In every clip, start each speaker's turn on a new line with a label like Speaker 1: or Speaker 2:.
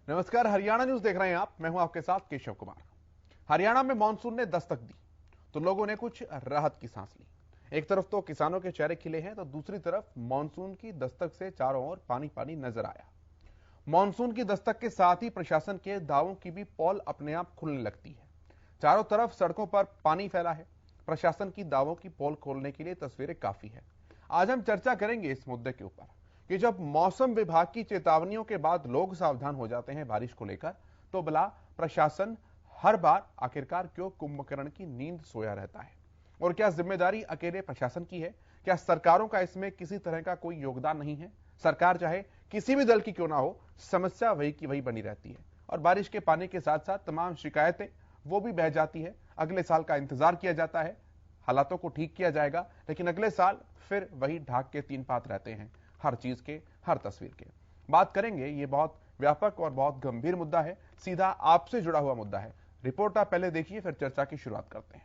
Speaker 1: नमस्कार, हरियाणा न्यूज देख रहे हैं आप। मैं हूं आपके साथ केशव कुमार। हरियाणा में मानसून ने दस्तक दी तो लोगों ने कुछ राहत की सांस ली। एक तरफ तो किसानों के चेहरे खिले हैं तो दूसरी तरफ मानसून की दस्तक से चारों ओर पानी पानी नजर आया। मानसून की दस्तक के साथ ही प्रशासन के दावों की भी पोल अपने आप खुलने लगती है। चारों तरफ सड़कों पर पानी फैला है। प्रशासन की दावों की पोल खोलने के लिए तस्वीरें काफी है। आज हम चर्चा करेंगे इस मुद्दे के ऊपर कि जब मौसम विभाग की चेतावनियों के बाद लोग सावधान हो जाते हैं बारिश को लेकर, तो भला प्रशासन हर बार आखिरकार क्यों कुंभकर्ण की नींद सोया रहता है? और क्या जिम्मेदारी अकेले प्रशासन की है? क्या सरकारों का इसमें किसी तरह का कोई योगदान नहीं है? सरकार चाहे किसी भी दल की क्यों ना हो, समस्या वही की वही बनी रहती है और बारिश के पानी के साथ साथ तमाम शिकायतें वो भी बह जाती है। अगले साल का इंतजार किया जाता है, हालातों को ठीक किया जाएगा, लेकिन अगले साल फिर वही ढाक के तीन पात रहते हैं, हर चीज के, हर तस्वीर के। बात करेंगे, ये बहुत व्यापक और बहुत गंभीर मुद्दा है, सीधा आपसे जुड़ा हुआ मुद्दा है। रिपोर्ट आप पहले देखिए, फिर चर्चा की शुरुआत करते हैं।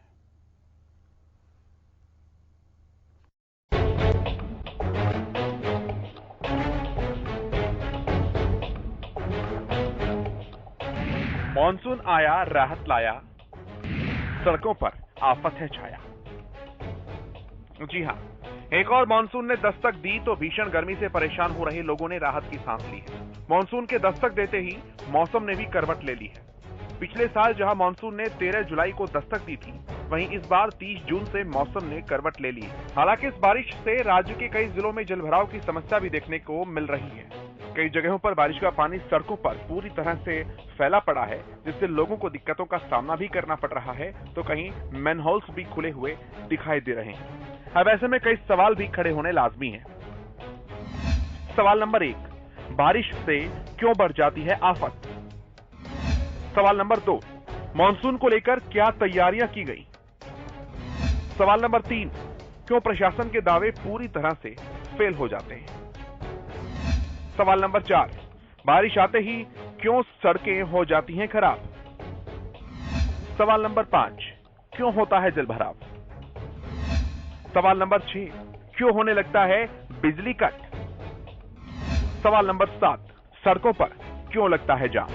Speaker 2: मॉनसून आया, राहत लाया, सड़कों पर आफत है छाया। जी हां, एक और मॉनसून ने दस्तक दी तो भीषण गर्मी से परेशान हो रहे लोगों ने राहत की सांस ली है। मॉनसून के दस्तक देते ही मौसम ने भी करवट ले ली है। पिछले साल जहां मॉनसून ने 13 जुलाई को दस्तक दी थी, वहीं इस बार 30 जून से मौसम ने करवट ले ली है। हालांकि इस बारिश से राज्य के कई जिलों में जलभराव की समस्या भी देखने को मिल रही है। कई जगहों पर बारिश का पानी सड़कों पर पूरी तरह से फैला पड़ा है, जिससे लोगों को दिक्कतों का सामना भी करना पड़ रहा है, तो कहीं मैनहोल्स भी खुले हुए दिखाई दे रहे हैं। अब ऐसे में कई सवाल भी खड़े होने लाजमी हैं। सवाल नंबर 1, बारिश से क्यों बढ़ जाती है आफत? सवाल नंबर 2, मॉनसून को लेकर क्या तैयारियां की गई? सवाल नंबर 3, क्यों प्रशासन के दावे पूरी तरह से फेल हो जाते हैं? सवाल नंबर 4, बारिश आते ही क्यों सड़कें हो जाती हैं खराब? सवाल नंबर 5, क्यों होता है जलभराव? सवाल नंबर 6, क्यों होने लगता है बिजली कट? सवाल नंबर 7, सड़कों पर क्यों लगता है जाम?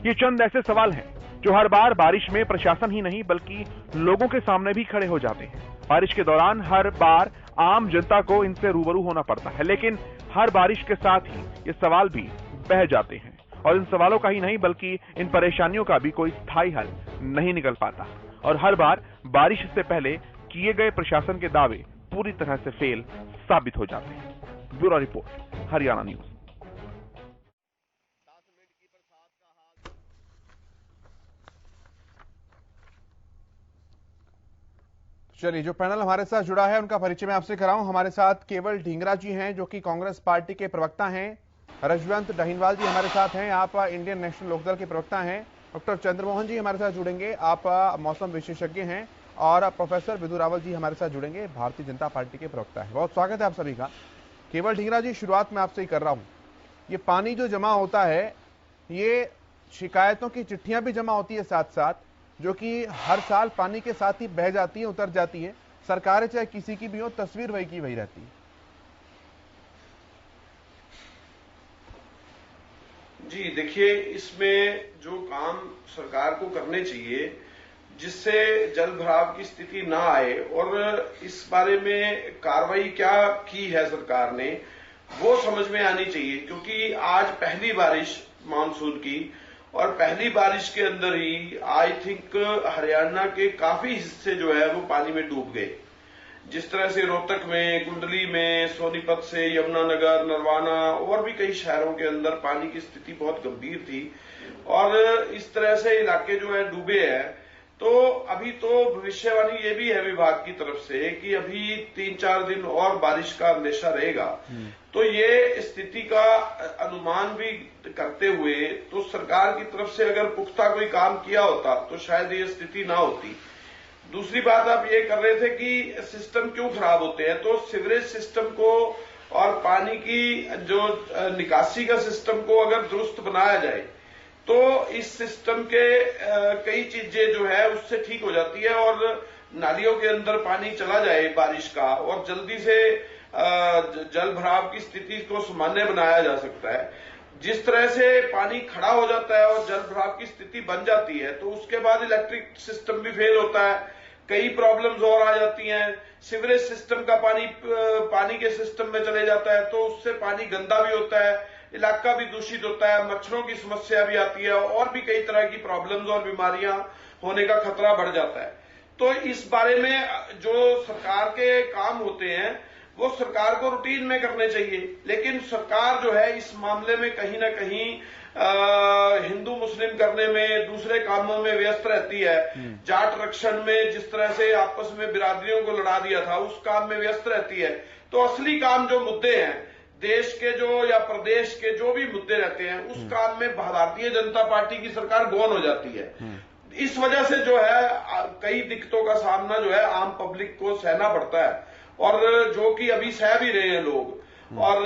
Speaker 2: ये चंद ऐसे सवाल हैं जो हर बार बारिश में प्रशासन ही नहीं बल्कि लोगों के सामने भी खड़े हो जाते हैं। बारिश के दौरान हर बार आम जनता को इनसे रूबरू होना पड़ता है, लेकिन हर बारिश के साथ ही ये सवाल भी बह जाते हैं और इन सवालों का ही नहीं बल्कि इन परेशानियों का भी कोई स्थायी हल नहीं निकल पाता और हर बार बारिश से पहले किए गए प्रशासन के दावे पूरी तरह से फेल साबित हो जाते हैं। Bureau report, Haryana news.
Speaker 1: चलिए, जो पैनल हमारे साथ जुड़ा है उनका परिचय मैं आपसे कराऊं। हमारे साथ केवल ढींगरा जी हैं, जो कि कांग्रेस पार्टी के प्रवक्ता हैं। रजवंत डहीनवाल जी हमारे साथ हैं, आप इंडियन नेशनल लोकदल के प्रवक्ता हैं। डॉक्टर चंद्रमोहन जी हमारे साथ जुड़ेंगे, आप मौसम विशेषज्ञ हैं। और प्रोफेसर विधु रावल जी हमारे साथ जुड़ेंगे, भारतीय जनता पार्टी के प्रवक्ता है। बहुत स्वागत है आप सभी का। केवल ढींगरा जी, शुरुआत में आपसे ही कर रहा हूं। ये पानी जो जमा होता है, ये शिकायतों की चिट्ठियां भी जमा होती है साथ साथ, जो कि हर साल पानी के साथ ही बह जाती है, उतर जाती है। सरकारें चाहे किसी की भी हो, तस्वीर वही की वही रहती है।
Speaker 3: जी देखिए, इसमें जो काम सरकार को करने चाहिए जिससे जल भराव की स्थिति ना आए और इस बारे में कार्रवाई क्या की है सरकार ने, वो समझ में आनी चाहिए। क्योंकि आज पहली बारिश मानसून की और पहली बारिश के अंदर ही आई थिंक हरियाणा के काफी हिस्से जो है वो पानी में डूब गए। जिस तरह से रोहतक में, कुंडली में, सोनीपत से यमुनानगर, नरवाना और भी कई शहरों के अंदर पानी की स्थिति बहुत गंभीर थी और इस तरह से इलाके जो है डूबे हैं। तो अभी तो भविष्यवाणी ये भी है विभाग की तरफ से कि अभी 3-4 दिन और बारिश का अंदेशा रहेगा। तो ये स्थिति का अनुमान भी करते हुए तो सरकार की तरफ से अगर पुख्ता कोई काम किया होता तो शायद ये स्थिति ना होती। दूसरी बात आप ये कर रहे थे कि सिस्टम क्यों खराब होते हैं, तो सीवरेज सिस्टम को और पानी की जो निकासी का सिस्टम को अगर दुरुस्त बनाया जाए तो इस सिस्टम के कई चीजें जो है उससे ठीक हो जाती है और नालियों के अंदर पानी चला जाए बारिश का और जल्दी से जल भराव की स्थिति को सामान्य बनाया जा सकता है। जिस तरह से पानी खड़ा हो जाता है और जल भराव की स्थिति बन जाती है तो उसके बाद इलेक्ट्रिक सिस्टम भी फेल होता है, कई प्रॉब्लम्स और आ जाती हैं। सीवरेज सिस्टम का पानी के सिस्टम में चले जाता है तो उससे पानी गंदा भी होता है, इलाका भी दूषित होता है, मच्छरों की समस्या भी आती है और भी कई तरह की प्रॉब्लम्स और बीमारियां होने का खतरा बढ़ जाता है। तो इस बारे में जो सरकार के काम होते हैं वो सरकार को रूटीन में करने चाहिए, लेकिन सरकार जो है इस मामले में कहीं ना कहीं हिंदू मुस्लिम करने में, दूसरे कामों में व्यस्त रहती है। जाट रक्षण में जिस तरह से आपस में बिरादरियों को लड़ा दिया था उस काम में व्यस्त रहती है। तो असली काम जो मुद्दे हैं देश के जो या प्रदेश के जो भी मुद्दे रहते हैं उस काम में भारतीय जनता पार्टी की सरकार गौन हो जाती है। इस वजह से जो है कई दिक्कतों का सामना जो है आम पब्लिक को सहना पड़ता है और जो कि अभी सह भी रहे हैं लोग। और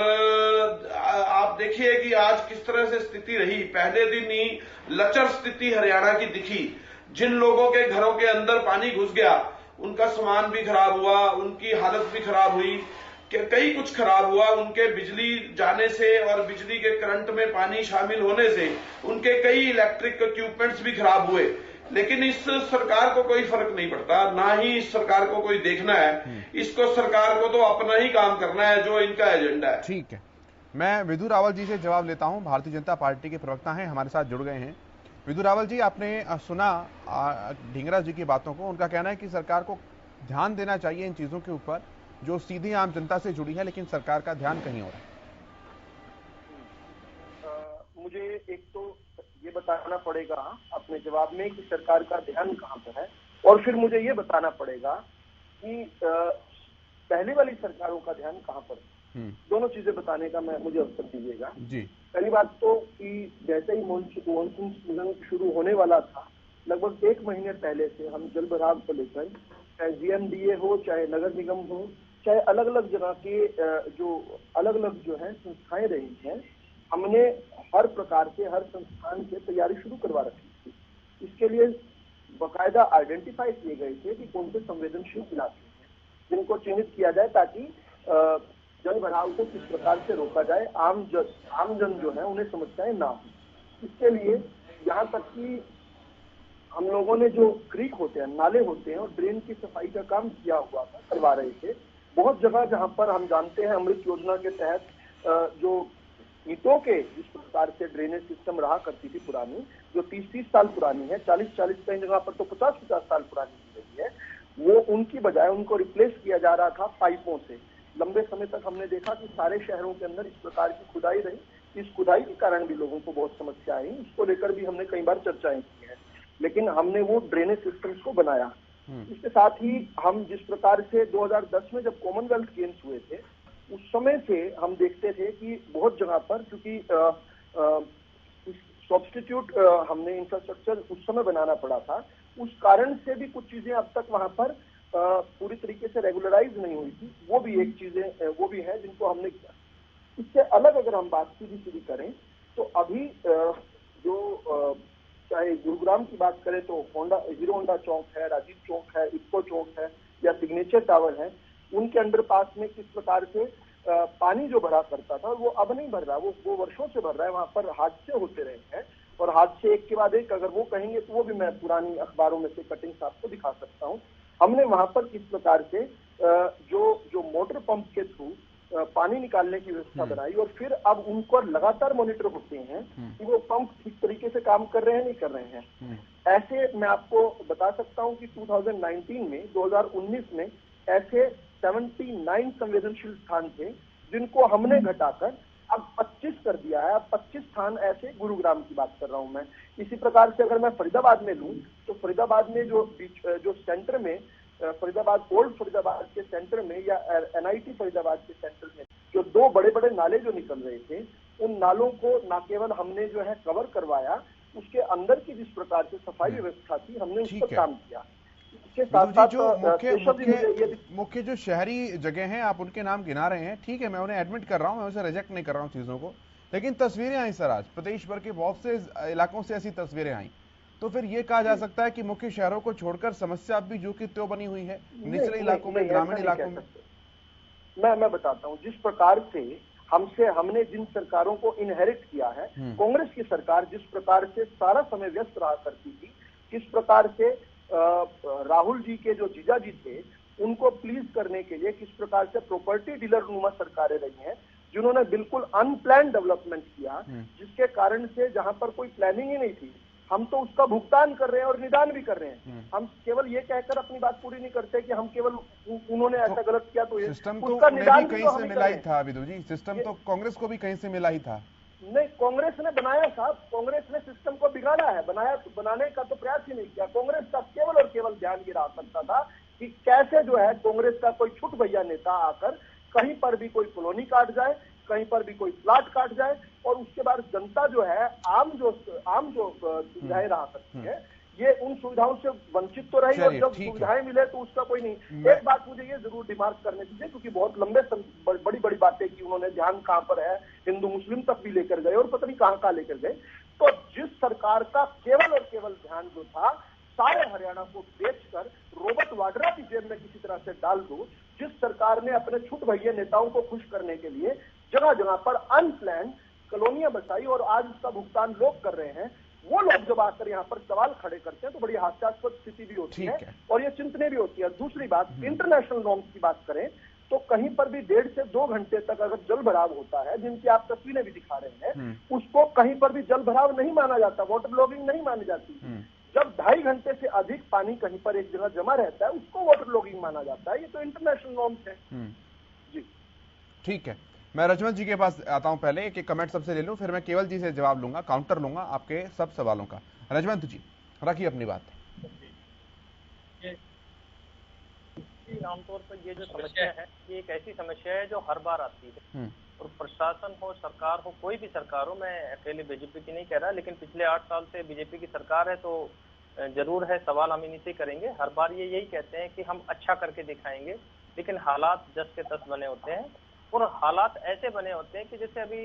Speaker 3: आप देखिए कि आज किस तरह से स्थिति रही। पहले दिन ही लचर स्थिति हरियाणा की दिखी। जिन लोगों के घरों के अंदर पानी घुस गया उनका सामान भी खराब हुआ, उनकी हालत भी खराब हुई, कई कुछ खराब हुआ। उनके बिजली जाने से और बिजली के करंट में पानी शामिल होने से उनके कई इलेक्ट्रिक इक्विपमेंट्स भी खराब हुए। लेकिन इस सरकार को कोई फर्क नहीं पड़ता, ना ही इस सरकार को कोई देखना है। इसको सरकार को तो अपना ही काम करना है जो इनका एजेंडा है।
Speaker 1: ठीक है, मैं विधु रावल जी से जवाब लेता हूं। भारतीय जनता पार्टी के प्रवक्ता हैं, हमारे साथ जुड़ गए हैं। विधु रावल जी, आपने सुना ढींगरा जी की बातों को। उनका कहना है कि सरकार को ध्यान देना चाहिए इन चीजों के ऊपर जो सीधी आम जनता से जुड़ी है, लेकिन सरकार का ध्यान कहीं और है।
Speaker 4: मुझे एक तो ये बताना पड़ेगा अपने जवाब में कि सरकार का ध्यान कहां पर है, और फिर मुझे ये बताना पड़ेगा कि पहले वाली सरकारों का ध्यान कहां पर है। दोनों चीजें बताने का मुझे अवसर दीजिएगा जी। पहली बात तो कि जैसे ही मानसून सीजन शुरू होने वाला था, लगभग 1 महीने पहले से हम जल भराव को लेकर, चाहे GMDA हो, चाहे नगर निगम हो, चाहे अलग अलग जगह के अलग अलग जो है संस्थाएं रही हैं, हमने हर प्रकार से हर संस्थान से तैयारी शुरू करवा रखी थी। इसके लिए बाकायदा आइडेंटिफाई किए गए थे कि कौन से संवेदनशील इलाके हैं जिनको चिन्हित किया जाए ताकि जल भराव को किस प्रकार से रोका जाए, आम जन जो है उन्हें समस्याएं ना हो। इसके लिए यहाँ तक कि हम लोगों ने जो क्रीक होते हैं, नाले होते हैं और ड्रेन की सफाई का काम किया हुआ था, करवा रहे थे। बहुत जगह जहाँ पर हम जानते हैं अमृत योजना के तहत जो ईंटों के जिस प्रकार से ड्रेनेज सिस्टम रहा करती थी पुरानी, जो 30-30 साल पुरानी है, 40-40 कई जगह पर तो 50-50 साल पुरानी हो रही है, वो उनकी बजाय उनको रिप्लेस किया जा रहा था पाइपों से। लंबे समय तक हमने देखा कि सारे शहरों के अंदर इस प्रकार की खुदाई रही। इस खुदाई के कारण भी लोगों को बहुत समस्या आई। इसको लेकर भी हमने कई बार चर्चाएं की है, लेकिन हमने वो ड्रेनेज सिस्टम्स को बनाया। इसके साथ ही हम जिस प्रकार से 2010 में जब कॉमनवेल्थ गेम्स हुए थे, उस समय से हम देखते थे कि बहुत जगह पर, क्योंकि सब्स्टिट्यूट हमने इंफ्रास्ट्रक्चर उस समय बनाना पड़ा था, उस कारण से भी कुछ चीजें अब तक वहां पर पूरी तरीके से रेगुलराइज नहीं हुई थी। वो भी एक चीजें वो भी है जिनको हमने किया। इससे अलग अगर हम बात सीधी करें तो अभी जो चाहे गुरुग्राम की बात करें तो हीरो होंडा चौक है, राजीव चौक है, इफ्को चौक है या सिग्नेचर टावर है, उनके अंडरपास में किस प्रकार से पानी जो भरा करता था वो अब नहीं भर रहा, वो वर्षों से भर रहा है। वहां पर हादसे होते रहे हैं और हादसे एक के बाद एक, अगर वो कहेंगे तो वो भी मैं पुरानी अखबारों में से कटिंग्स आपको दिखा सकता हूँ। हमने वहां पर किस प्रकार से जो मोटर पंप के थ्रू पानी निकालने की व्यवस्था बनाई और फिर अब उनको लगातार मॉनिटर होते हैं कि वो पंप ठीक तरीके से काम कर रहे हैं नहीं कर रहे हैं। ऐसे मैं आपको बता सकता हूं कि 2019 में ऐसे 79 संवेदनशील स्थान थे जिनको हमने घटाकर अब 25 कर दिया है। अब 25 स्थान ऐसे, गुरुग्राम की बात कर रहा हूं मैं। इसी प्रकार से अगर मैं फरीदाबाद में लूं तो फरीदाबाद में जो सेंटर में ओल्ड फरीदाबाद के सेंटर में या NIT फरीदाबाद के सेंटर में जो 2 बड़े नाले जो निकल रहे थे, उन नालों को न केवल हमने जो है कवर करवाया, उसके अंदर की जिस प्रकार से सफाई व्यवस्था थी हमने उस पर काम किया। इसके साथ साथ
Speaker 1: जो मुख्य जो शहरी जगह हैं आप उनके नाम गिना रहे हैं, ठीक है, मैं उन्हें एडमिट कर रहा हूं, मैं उसे रिजेक्ट नहीं कर रहा हूं चीजों को, लेकिन तस्वीरें आई सर, आज प्रदेश भर के बहुत से इलाकों से ऐसी तस्वीरें आई, तो फिर ये कहा जा सकता है कि मुख्य शहरों को छोड़कर समस्या अब भी जो कि त्यों बनी हुई है निचले इलाकों में, ग्रामीण इलाकों में।
Speaker 4: मैं बताता हूँ, जिस प्रकार से हमने जिन सरकारों को इनहेरिट किया है, कांग्रेस की सरकार जिस प्रकार से सारा समय व्यस्त रहा करती थी, किस प्रकार से राहुल जी के जो जीजाजी थे उनको प्लीज करने के लिए किस प्रकार से प्रॉपर्टी डीलर नुमा सरकारें रही हैं, जिन्होंने बिल्कुल अनप्लान डेवलपमेंट किया, जिसके कारण से जहां पर कोई प्लानिंग ही नहीं थी, हम तो उसका भुगतान कर रहे हैं और निदान भी कर रहे हैं। हम केवल ये कहकर अपनी बात पूरी नहीं करते कि हम केवल उन्होंने ऐसा गलत किया तो
Speaker 1: सिस्टम
Speaker 4: उसका निदान
Speaker 1: कहीं से मिला ही था विदु जी, सिस्टम तो कांग्रेस को भी कहीं से मिला ही था।
Speaker 4: नहीं, कांग्रेस ने बनाया साहब, कांग्रेस ने सिस्टम को बिगाड़ा है, बनाने का तो प्रयास ही नहीं किया। कांग्रेस का केवल और केवल ध्यान ये रह सकता था कि कैसे जो है कांग्रेस का कोई छुट भैया नेता आकर कहीं पर भी कोई कॉलोनी काट जाए, कहीं पर भी कोई प्लाट काट जाए, और उसके बाद जनता जो है आम जो सुविधाएं रहा सकती है, ये उन सुविधाओं से वंचित तो रही, और जब सुविधाएं मिले तो उसका कोई नहीं। एक बात मुझे ये जरूर डिमार्क करने दीजिए, क्योंकि बहुत लंबे बड़ी बड़ी बातें की उन्होंने, ध्यान कहां पर है, हिंदू मुस्लिम तक भी लेकर गए और पता नहीं कहां लेकर गए। तो जिस सरकार का केवल और केवल ध्यान जो था सारे हरियाणा को बेचकर रॉबर्ट वाड्रा की जेब में किसी तरह से डाल दो, जिस सरकार ने अपने छुट भैया नेताओं को खुश करने के लिए जगह जगह पर अनप्लान कॉलोनियां बसाई और आज उसका भुगतान लोग कर रहे हैं, वो लोग जब आकर यहाँ पर सवाल खड़े करते हैं तो बड़ी हास्यास्पद स्थिति भी होती है और ये चिंतनीय भी होती है। दूसरी बात, इंटरनेशनल नॉर्म्स की बात करें तो कहीं पर भी 1.5 से 2 घंटे तक अगर जल भराव होता है, जिनकी आप तस्वीरें भी दिखा रहे हैं, उसको कहीं पर भी जल भराव नहीं माना जाता, वाटर लॉगिंग नहीं मानी जाती। जब 2.5 घंटे से अधिक पानी कहीं पर एक जगह जमा रहता है उसको वाटर लॉगिंग माना जाता है। ये तो इंटरनेशनल नॉर्म्स है जी।
Speaker 1: ठीक है, मैं रजवंत जी के पास आता हूं, पहले एक कमेंट सबसे ले लूं, फिर मैं केवल जी से जवाब लूंगा, काउंटर लूंगा आपके सब सवालों का। रजवंत जी रखिए अपनी बात।
Speaker 5: आमतौर पर ये जो समस्या है ये एक ऐसी समस्या है जो हर बार आती है, और प्रशासन हो, सरकार हो, कोई भी सरकार हो, मैं अकेले बीजेपी की नहीं कह रहा, लेकिन पिछले 8 साल से बीजेपी की सरकार है तो जरूर है सवाल हम इन्हीं से करेंगे। हर बार ये यही कहते हैं कि हम अच्छा करके दिखाएंगे, लेकिन हालात जस के तस बने होते हैं, और हालात ऐसे बने होते हैं कि जैसे अभी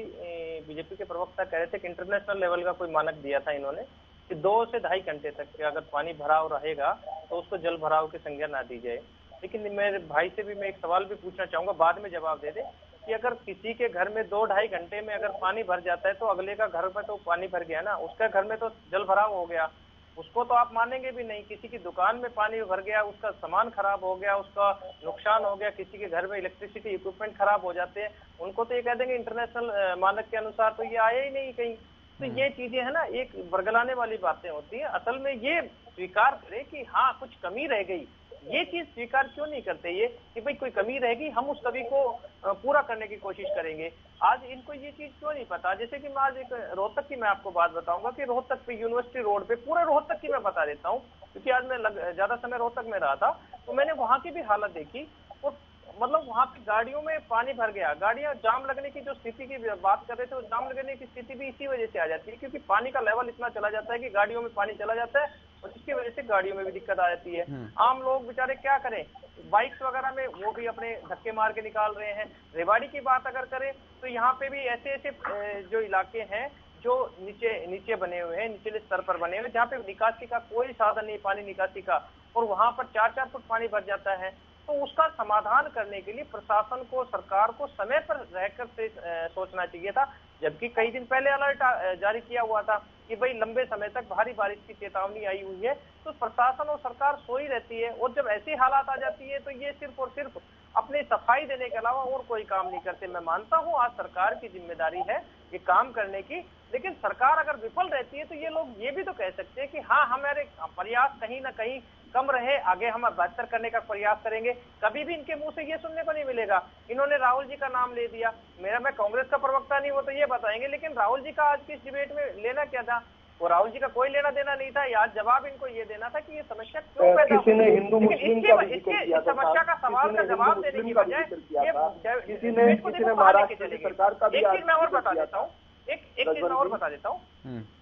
Speaker 5: बीजेपी के प्रवक्ता कह रहे थे कि इंटरनेशनल लेवल का कोई मानक दिया था इन्होंने कि 2 से 2.5 घंटे तक अगर पानी भराव रहेगा तो उसको जल भराव की संज्ञा ना दी जाए। लेकिन मेरे भाई से भी मैं एक सवाल भी पूछना चाहूंगा, बाद में जवाब दे दे, कि अगर किसी के घर में 2-2.5 घंटे में अगर पानी भर जाता है तो अगले का घर में तो पानी भर गया ना, उसका घर में तो जल भराव हो गया, उसको तो आप मानेंगे भी नहीं। किसी की दुकान में पानी भर गया, उसका सामान खराब हो गया, उसका नुकसान हो गया, किसी के घर में इलेक्ट्रिसिटी इक्विपमेंट खराब हो जाते हैं, उनको तो ये कह देंगे इंटरनेशनल मानक के अनुसार तो ये आया ही नहीं कहीं। तो ये चीजें है ना, एक बरगलाने वाली बातें होती है। असल में ये स्वीकार करे कि हाँ कुछ कमी रह गई, ये चीज स्वीकार क्यों नहीं करते ये कि भाई कोई कमी रहेगी, हम उस कमी को पूरा करने की कोशिश करेंगे। आज इनको ये चीज क्यों नहीं पता। जैसे कि मैं आज एक रोहतक की मैं आपको बात बताऊंगा कि रोहतक पे यूनिवर्सिटी रोड पे, पूरे रोहतक की मैं बता देता हूँ क्योंकि आज मैं ज्यादा समय रोहतक में रहा था, तो मैंने वहां की भी हालत देखी। और मतलब वहां पे गाड़ियों में पानी भर गया, गाड़ियां जाम लगने की जो स्थिति की बात कर रहे थे, वो जाम लगने की स्थिति भी इसी वजह से आ जाती है क्योंकि पानी का लेवल इतना चला जाता है कि गाड़ियों में पानी चला जाता है और जिसकी वजह से गाड़ियों में भी दिक्कत आ जाती है। आम लोग बेचारे क्या करें, बाइक्स वगैरह में वो भी अपने धक्के मार के निकाल रहे हैं। रेवाड़ी की बात अगर करें तो यहाँ पे भी ऐसे ऐसे जो इलाके हैं जो नीचे बने हुए हैं, निचले स्तर पर बने हुए, जहाँ पे निकासी का कोई साधन नहीं, पानी निकासी का, और वहां पर 4-4 फुट पानी भर जाता है। तो उसका समाधान करने के लिए प्रशासन को, सरकार को समय पर रहकर से सोचना चाहिए था, जबकि कई दिन पहले अलर्ट जारी किया हुआ था कि भाई लंबे समय तक भारी बारिश की चेतावनी आई हुई है। तो प्रशासन और सरकार सोई रहती है, और जब ऐसी हालात आ जाती है तो ये सिर्फ और सिर्फ अपनी सफाई देने के अलावा और कोई काम नहीं करते। मैं मानता हूँ आज सरकार की जिम्मेदारी है ये काम करने की, लेकिन सरकार अगर विफल रहती है तो ये लोग ये भी तो कह सकते हैं कि हाँ हमारे प्रयास कहीं ना कहीं कम रहे, आगे हम बेहतर करने का प्रयास करेंगे। कभी भी इनके मुंह से ये सुनने को नहीं मिलेगा। इन्होंने राहुल जी का नाम ले दिया, मैं कांग्रेस का प्रवक्ता नहीं, वो तो ये बताएंगे, लेकिन राहुल जी का आज की इस डिबेट में लेना क्या था? वो राहुल जी का कोई लेना देना नहीं था। आज जवाब इनको ये देना था कि ये समस्या क्यों पैदा हुई, लेकिन समस्या का सवाल का जवाब देने की बजाय ये महाराष्ट्र की सरकार का भी। एक चीज मैं और बता देता हूँ, एक चीज मैं और बता देता हूँ।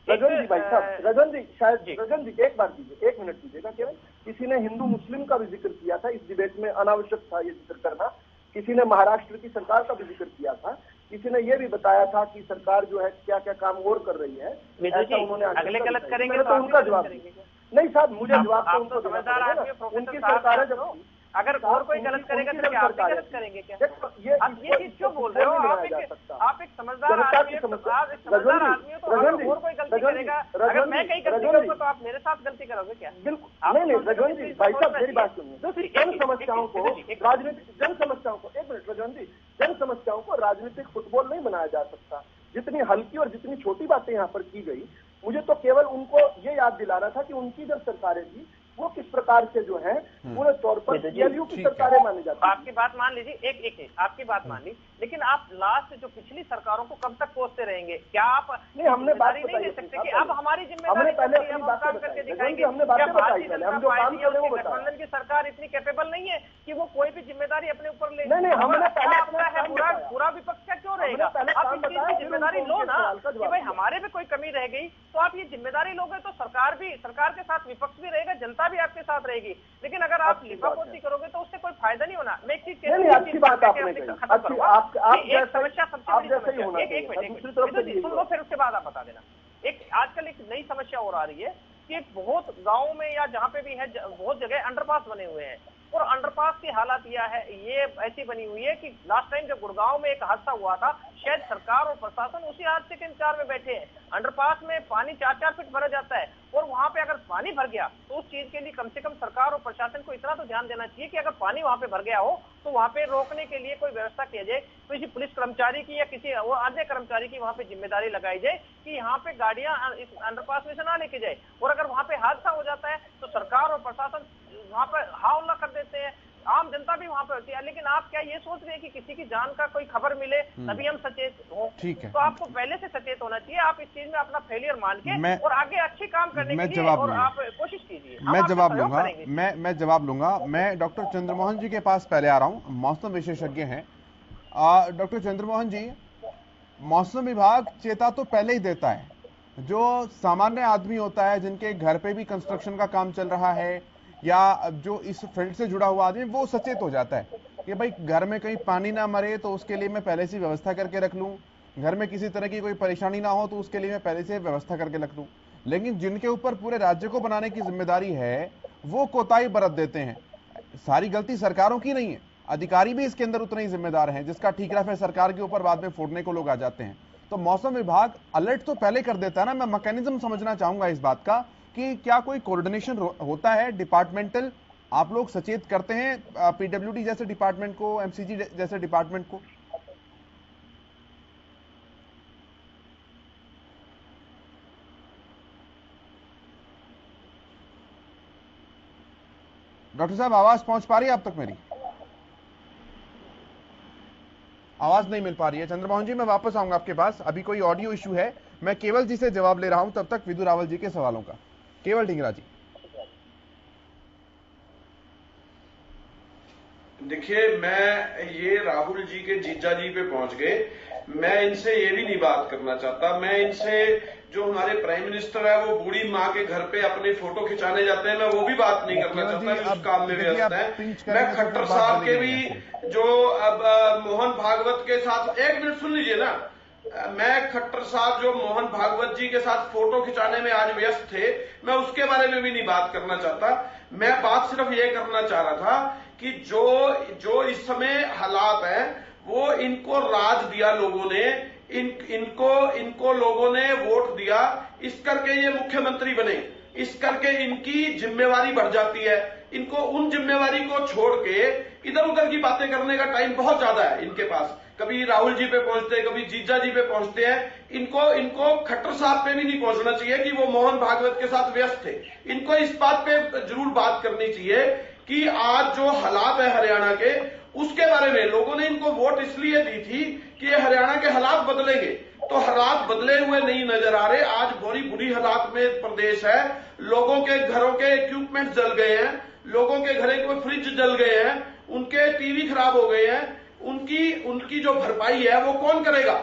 Speaker 4: रजन जी, भाई साहब, रजन जी, शायद रजन जी एक बार दीजिए, 1 मिनट दीजिएगा केवल। किसी ने हिंदू मुस्लिम का भी जिक्र किया था इस डिबेट में, अनावश्यक था ये जिक्र करना। किसी ने महाराष्ट्र की सरकार का भी जिक्र किया था, किसी ने ये भी बताया था कि सरकार जो है क्या क्या काम और कर रही है, ऐसा उन्होंने
Speaker 5: अगले गलत करेंगे
Speaker 4: तो उनका जवाब नहीं साहब, मुझे जवाब तो उनको उनकी सरकार है जब
Speaker 5: अगर और कोई गलत करेगा तो क्या आप भी गलत करेंगे क्या? आप ये चीज क्यों बोल रहे हो? आप एक समझदार आदमी हो, समझदार आदमी हो, तो अगर और कोई गलती करेगा, अगर मैं कहीं गलती करूंगा तो आप मेरे साथ गलती करोगे क्या?
Speaker 4: बिल्कुल नहीं रजवन जी, भाई साहब मेरी बात सुनिए। जन समस्याओं को राजनीतिक, जन समस्याओं को, एक मिनट रजवन जी, जन समस्याओं को राजनीतिक फुटबॉल नहीं बनाया जा सकता। जितनी हल्की और जितनी छोटी बातें यहाँ पर की गई, मुझे तो केवल उनको ये याद दिलाना था कि उनकी जब सरकारें थी वो किस प्रकार से जो है पूरे तौर पर जेएलयू की सरकारें मानी जाती है।
Speaker 5: आपकी बात मान लीजिए, एक आपकी बात मान ली, लेकिन आप लास्ट जो पिछली सरकारों को कब तक कोसते रहेंगे? क्या आप
Speaker 4: नहीं, हमने बात
Speaker 5: नहीं दे सकते कि अब हमारी जिम्मेदारी
Speaker 4: हमने पहले
Speaker 5: हम काम करके दिखाएंगे?
Speaker 4: हमने बातें बताई, हम जो काम कर रहे हैं वो
Speaker 5: गठबंधन की सरकार इतनी कैपेबल नहीं है कि वो कोई भी जिम्मेदारी अपने ऊपर ले?
Speaker 4: नहीं, हमने पहले अपना है,
Speaker 5: पूरा विपक्ष का क्यों रहेगा? आप इस चीज की जिम्मेदारी लो ना कि भाई हमारे भी कोई कमी रह गई तो आप ये जिम्मेदारी लोगे तो सरकार के साथ विपक्ष भी रहेगा, जनता भी आपके साथ रहेगी। लेकिन अगर आप लिपापोती करोगे तो उससे कोई फायदा नहीं होना। मैं एक चीज
Speaker 4: अच्छी बात आपने कही,
Speaker 5: एक समस्या सबसे बड़ी समस्या, एक मिनट सुन लो, फिर उसके बाद आप बता देना। एक आजकल एक नई समस्या और आ रही है कि बहुत गाँव में या जहाँ पे भी है बहुत जगह अंडरपास बने हुए हैं, और अंडरपास की हालत ये ऐसी बनी हुई है कि लास्ट टाइम जब गुड़गांव में एक हादसा हुआ था, शायद सरकार और प्रशासन उसी हादसे के इंतजार में बैठे हैं। अंडरपास में पानी 4-4 फीट भरा जाता है, और वहां पे अगर पानी भर गया तो उस चीज के लिए कम से कम सरकार और प्रशासन को इतना तो ध्यान देना चाहिए कि अगर पानी वहां पे भर गया हो तो वहां पे रोकने के लिए कोई व्यवस्था किया जाए, किसी पुलिस कर्मचारी की या किसी और अन्य कर्मचारी की वहां पे जिम्मेदारी लगाई जाए कि यहाँ पे गाड़ियां इस अंडरपास में से ना लेके जाए। और अगर वहां पे हादसा हो जाता है तो सरकार और प्रशासन वहां पर हावला कर देते हैं, आम जनता भी वहां पर होती है। लेकिन आप क्या ये सोच रहे हैं कि किसी की जान का कोई खबर मिले तभी हम सचेत हो?
Speaker 1: ठीक है,
Speaker 5: तो आपको पहले से सचेत होना चाहिए। आप इस चीज में अपना फेलियर मान के और आगे अच्छे काम करने के लिए और आप कोशिश कीजिए।
Speaker 1: मैं जवाब लूंगा, मैं जवाब लूंगा। मैं डॉक्टर चंद्रमोहन जी के पास पहले आ रहा हूं, मौसम विशेषज्ञ हैं। डॉक्टर चंद्रमोहन जी, मौसम विभाग चेता तो पहले ही देता है। जो सामान्य आदमी होता है, जिनके घर पे भी कंस्ट्रक्शन का काम चल रहा है, या जो इस फील्ड से जुड़ा हुआ आदमी, वो सचेत हो जाता है कि भाई घर में कहीं पानी ना मरे तो उसके लिए मैं पहले से व्यवस्था करके रख लूं, घर में किसी तरह की कोई परेशानी ना हो तो उसके लिए मैं पहले से व्यवस्था करके रख लूं। लेकिन जिनके ऊपर पूरे राज्य को बनाने की जिम्मेदारी है, वो कोताही बरत देते हैं। सारी गलती सरकारों की नहीं है, अधिकारी भी इसके अंदर उतने ही जिम्मेदार हैं। जिसका ठीकरा फिर सरकार के ऊपर बाद में फोड़ने को लोग आ जाते हैं। तो मौसम विभाग अलर्ट तो पहले कर देता है ना। मैं मैकेनिज्म समझना चाहूंगा इस बात का कि क्या कोई कोऑर्डिनेशन होता है डिपार्टमेंटल? आप लोग सचेत करते हैं पीडब्ल्यूडी जैसे डिपार्टमेंट को, एमसीजी जैसे डिपार्टमेंट को? डॉक्टर साहब, आवाज पहुंच पा रही है आप तक? मेरी आवाज नहीं मिल पा रही है। चंद्रमोहन जी, मैं वापस आऊंगा आपके पास। अभी कोई ऑडियो इश्यू है, मैं केवल जी से जवाब ले रहा हूं तब तक विदु रावल जी के सवालों का। केवल ढींगरा जी।
Speaker 3: देखिए, मैं ये राहुल जी के जीजा जी पे पहुंच गए। मैं इनसे ये भी नहीं बात करना चाहता। मैं इनसे, जो हमारे प्राइम मिनिस्टर है वो बूढ़ी माँ के घर पे अपने फोटो खिंचाने जाते हैं, मैं वो भी बात नहीं करना चाहता कि उस काम में व्यस्त है। मैं खट्टर साहब के भी, जो अब मोहन भागवत के साथ, एक मिनट सुन लीजिए ना, मैं खट्टर साहब जो मोहन भागवत जी के साथ फोटो खिंचाने में आज व्यस्त थे, मैं उसके बारे में भी नहीं बात करना चाहता। मैं बात सिर्फ ये करना चाह रहा था कि जो इस समय हालात है, वो इनको राज दिया लोगों ने, इनको लोगों ने वोट दिया, इस करके ये मुख्यमंत्री बने, इस करके इनकी जिम्मेवारी बढ़ जाती है। इनको उन जिम्मेवारी को छोड़ के इधर उधर की बातें करने का टाइम बहुत ज्यादा है इनके पास। कभी राहुल जी पे पहुंचते हैं, कभी जीजा जी पे पहुंचते हैं। इनको खट्टर साहब पे भी नहीं पहुंचना चाहिए कि वो मोहन भागवत के साथ व्यस्त थे। इनको इस बात पे जरूर बात करनी चाहिए कि आज जो हालात है हरियाणा के, उसके बारे में लोगों ने इनको वोट इसलिए दी थी कि ये हरियाणा के हालात बदलेंगे, तो हालात बदले हुए नहीं नजर आ रहे। आज बड़ी बुरी हालात में प्रदेश है। लोगों के घरों के इक्विपमेंट जल गए हैं, लोगों के घरों के फ्रिज जल गए हैं, उनके टीवी खराब हो गए हैं। उनकी जो भरपाई है वो कौन करेगा?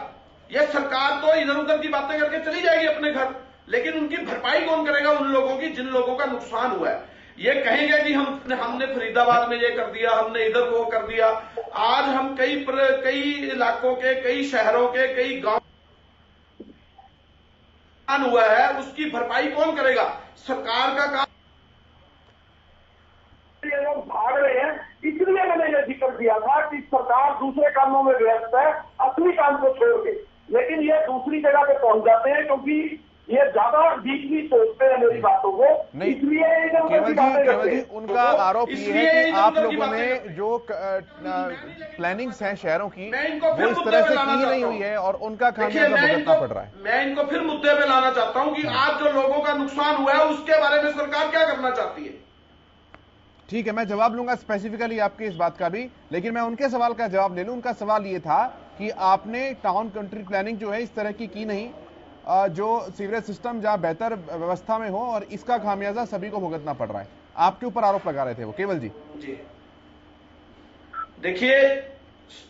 Speaker 3: ये सरकार तो इधर उधर की बातें करके चली जाएगी अपने घर, लेकिन उनकी भरपाई कौन करेगा उन लोगों की जिन लोगों का नुकसान हुआ है? ये कहेंगे कि हमने फरीदाबाद में ये कर दिया, हमने इधर वो कर दिया। आज हम कई इलाकों के, कई शहरों के, कई गांव हुआ है, उसकी भरपाई कौन करेगा? सरकार का काम।
Speaker 4: लोग भाग रहे हैं दिया था कि सरकार दूसरे कामों में व्यस्त है, असली काम को छोड़ के, लेकिन ये दूसरी जगह पे पहुंच जाते हैं क्योंकि ये ज्यादा डीपली सोचते हैं मेरी बातों को, इसलिए
Speaker 1: केवल जी उनका आरोप ये है कि आप लोगों ने जो प्लानिंग्स हैं शहरों की वो इस तरह से की नहीं हुई है और उनका खामियाजा भुगतना पड़ रहा है।
Speaker 3: मैं इनको फिर मुद्दे पे लाना चाहता हूं कि आज जो लोगों का नुकसान हुआ है उसके बारे में सरकार क्या करना चाहती है।
Speaker 1: ठीक है, मैं जवाब लूंगा स्पेसिफिकली आपकी इस बात का भी, लेकिन मैं उनके सवाल का जवाब ले लूं। उनका सवाल ये था कि आपने टाउन कंट्री प्लानिंग जो है इस तरह की नहीं जो सीवरेज सिस्टम जहां बेहतर व्यवस्था में हो, और इसका खामियाजा सभी को भुगतना पड़ रहा है। आपके ऊपर आरोप लगा रहे थे वो केवल जी।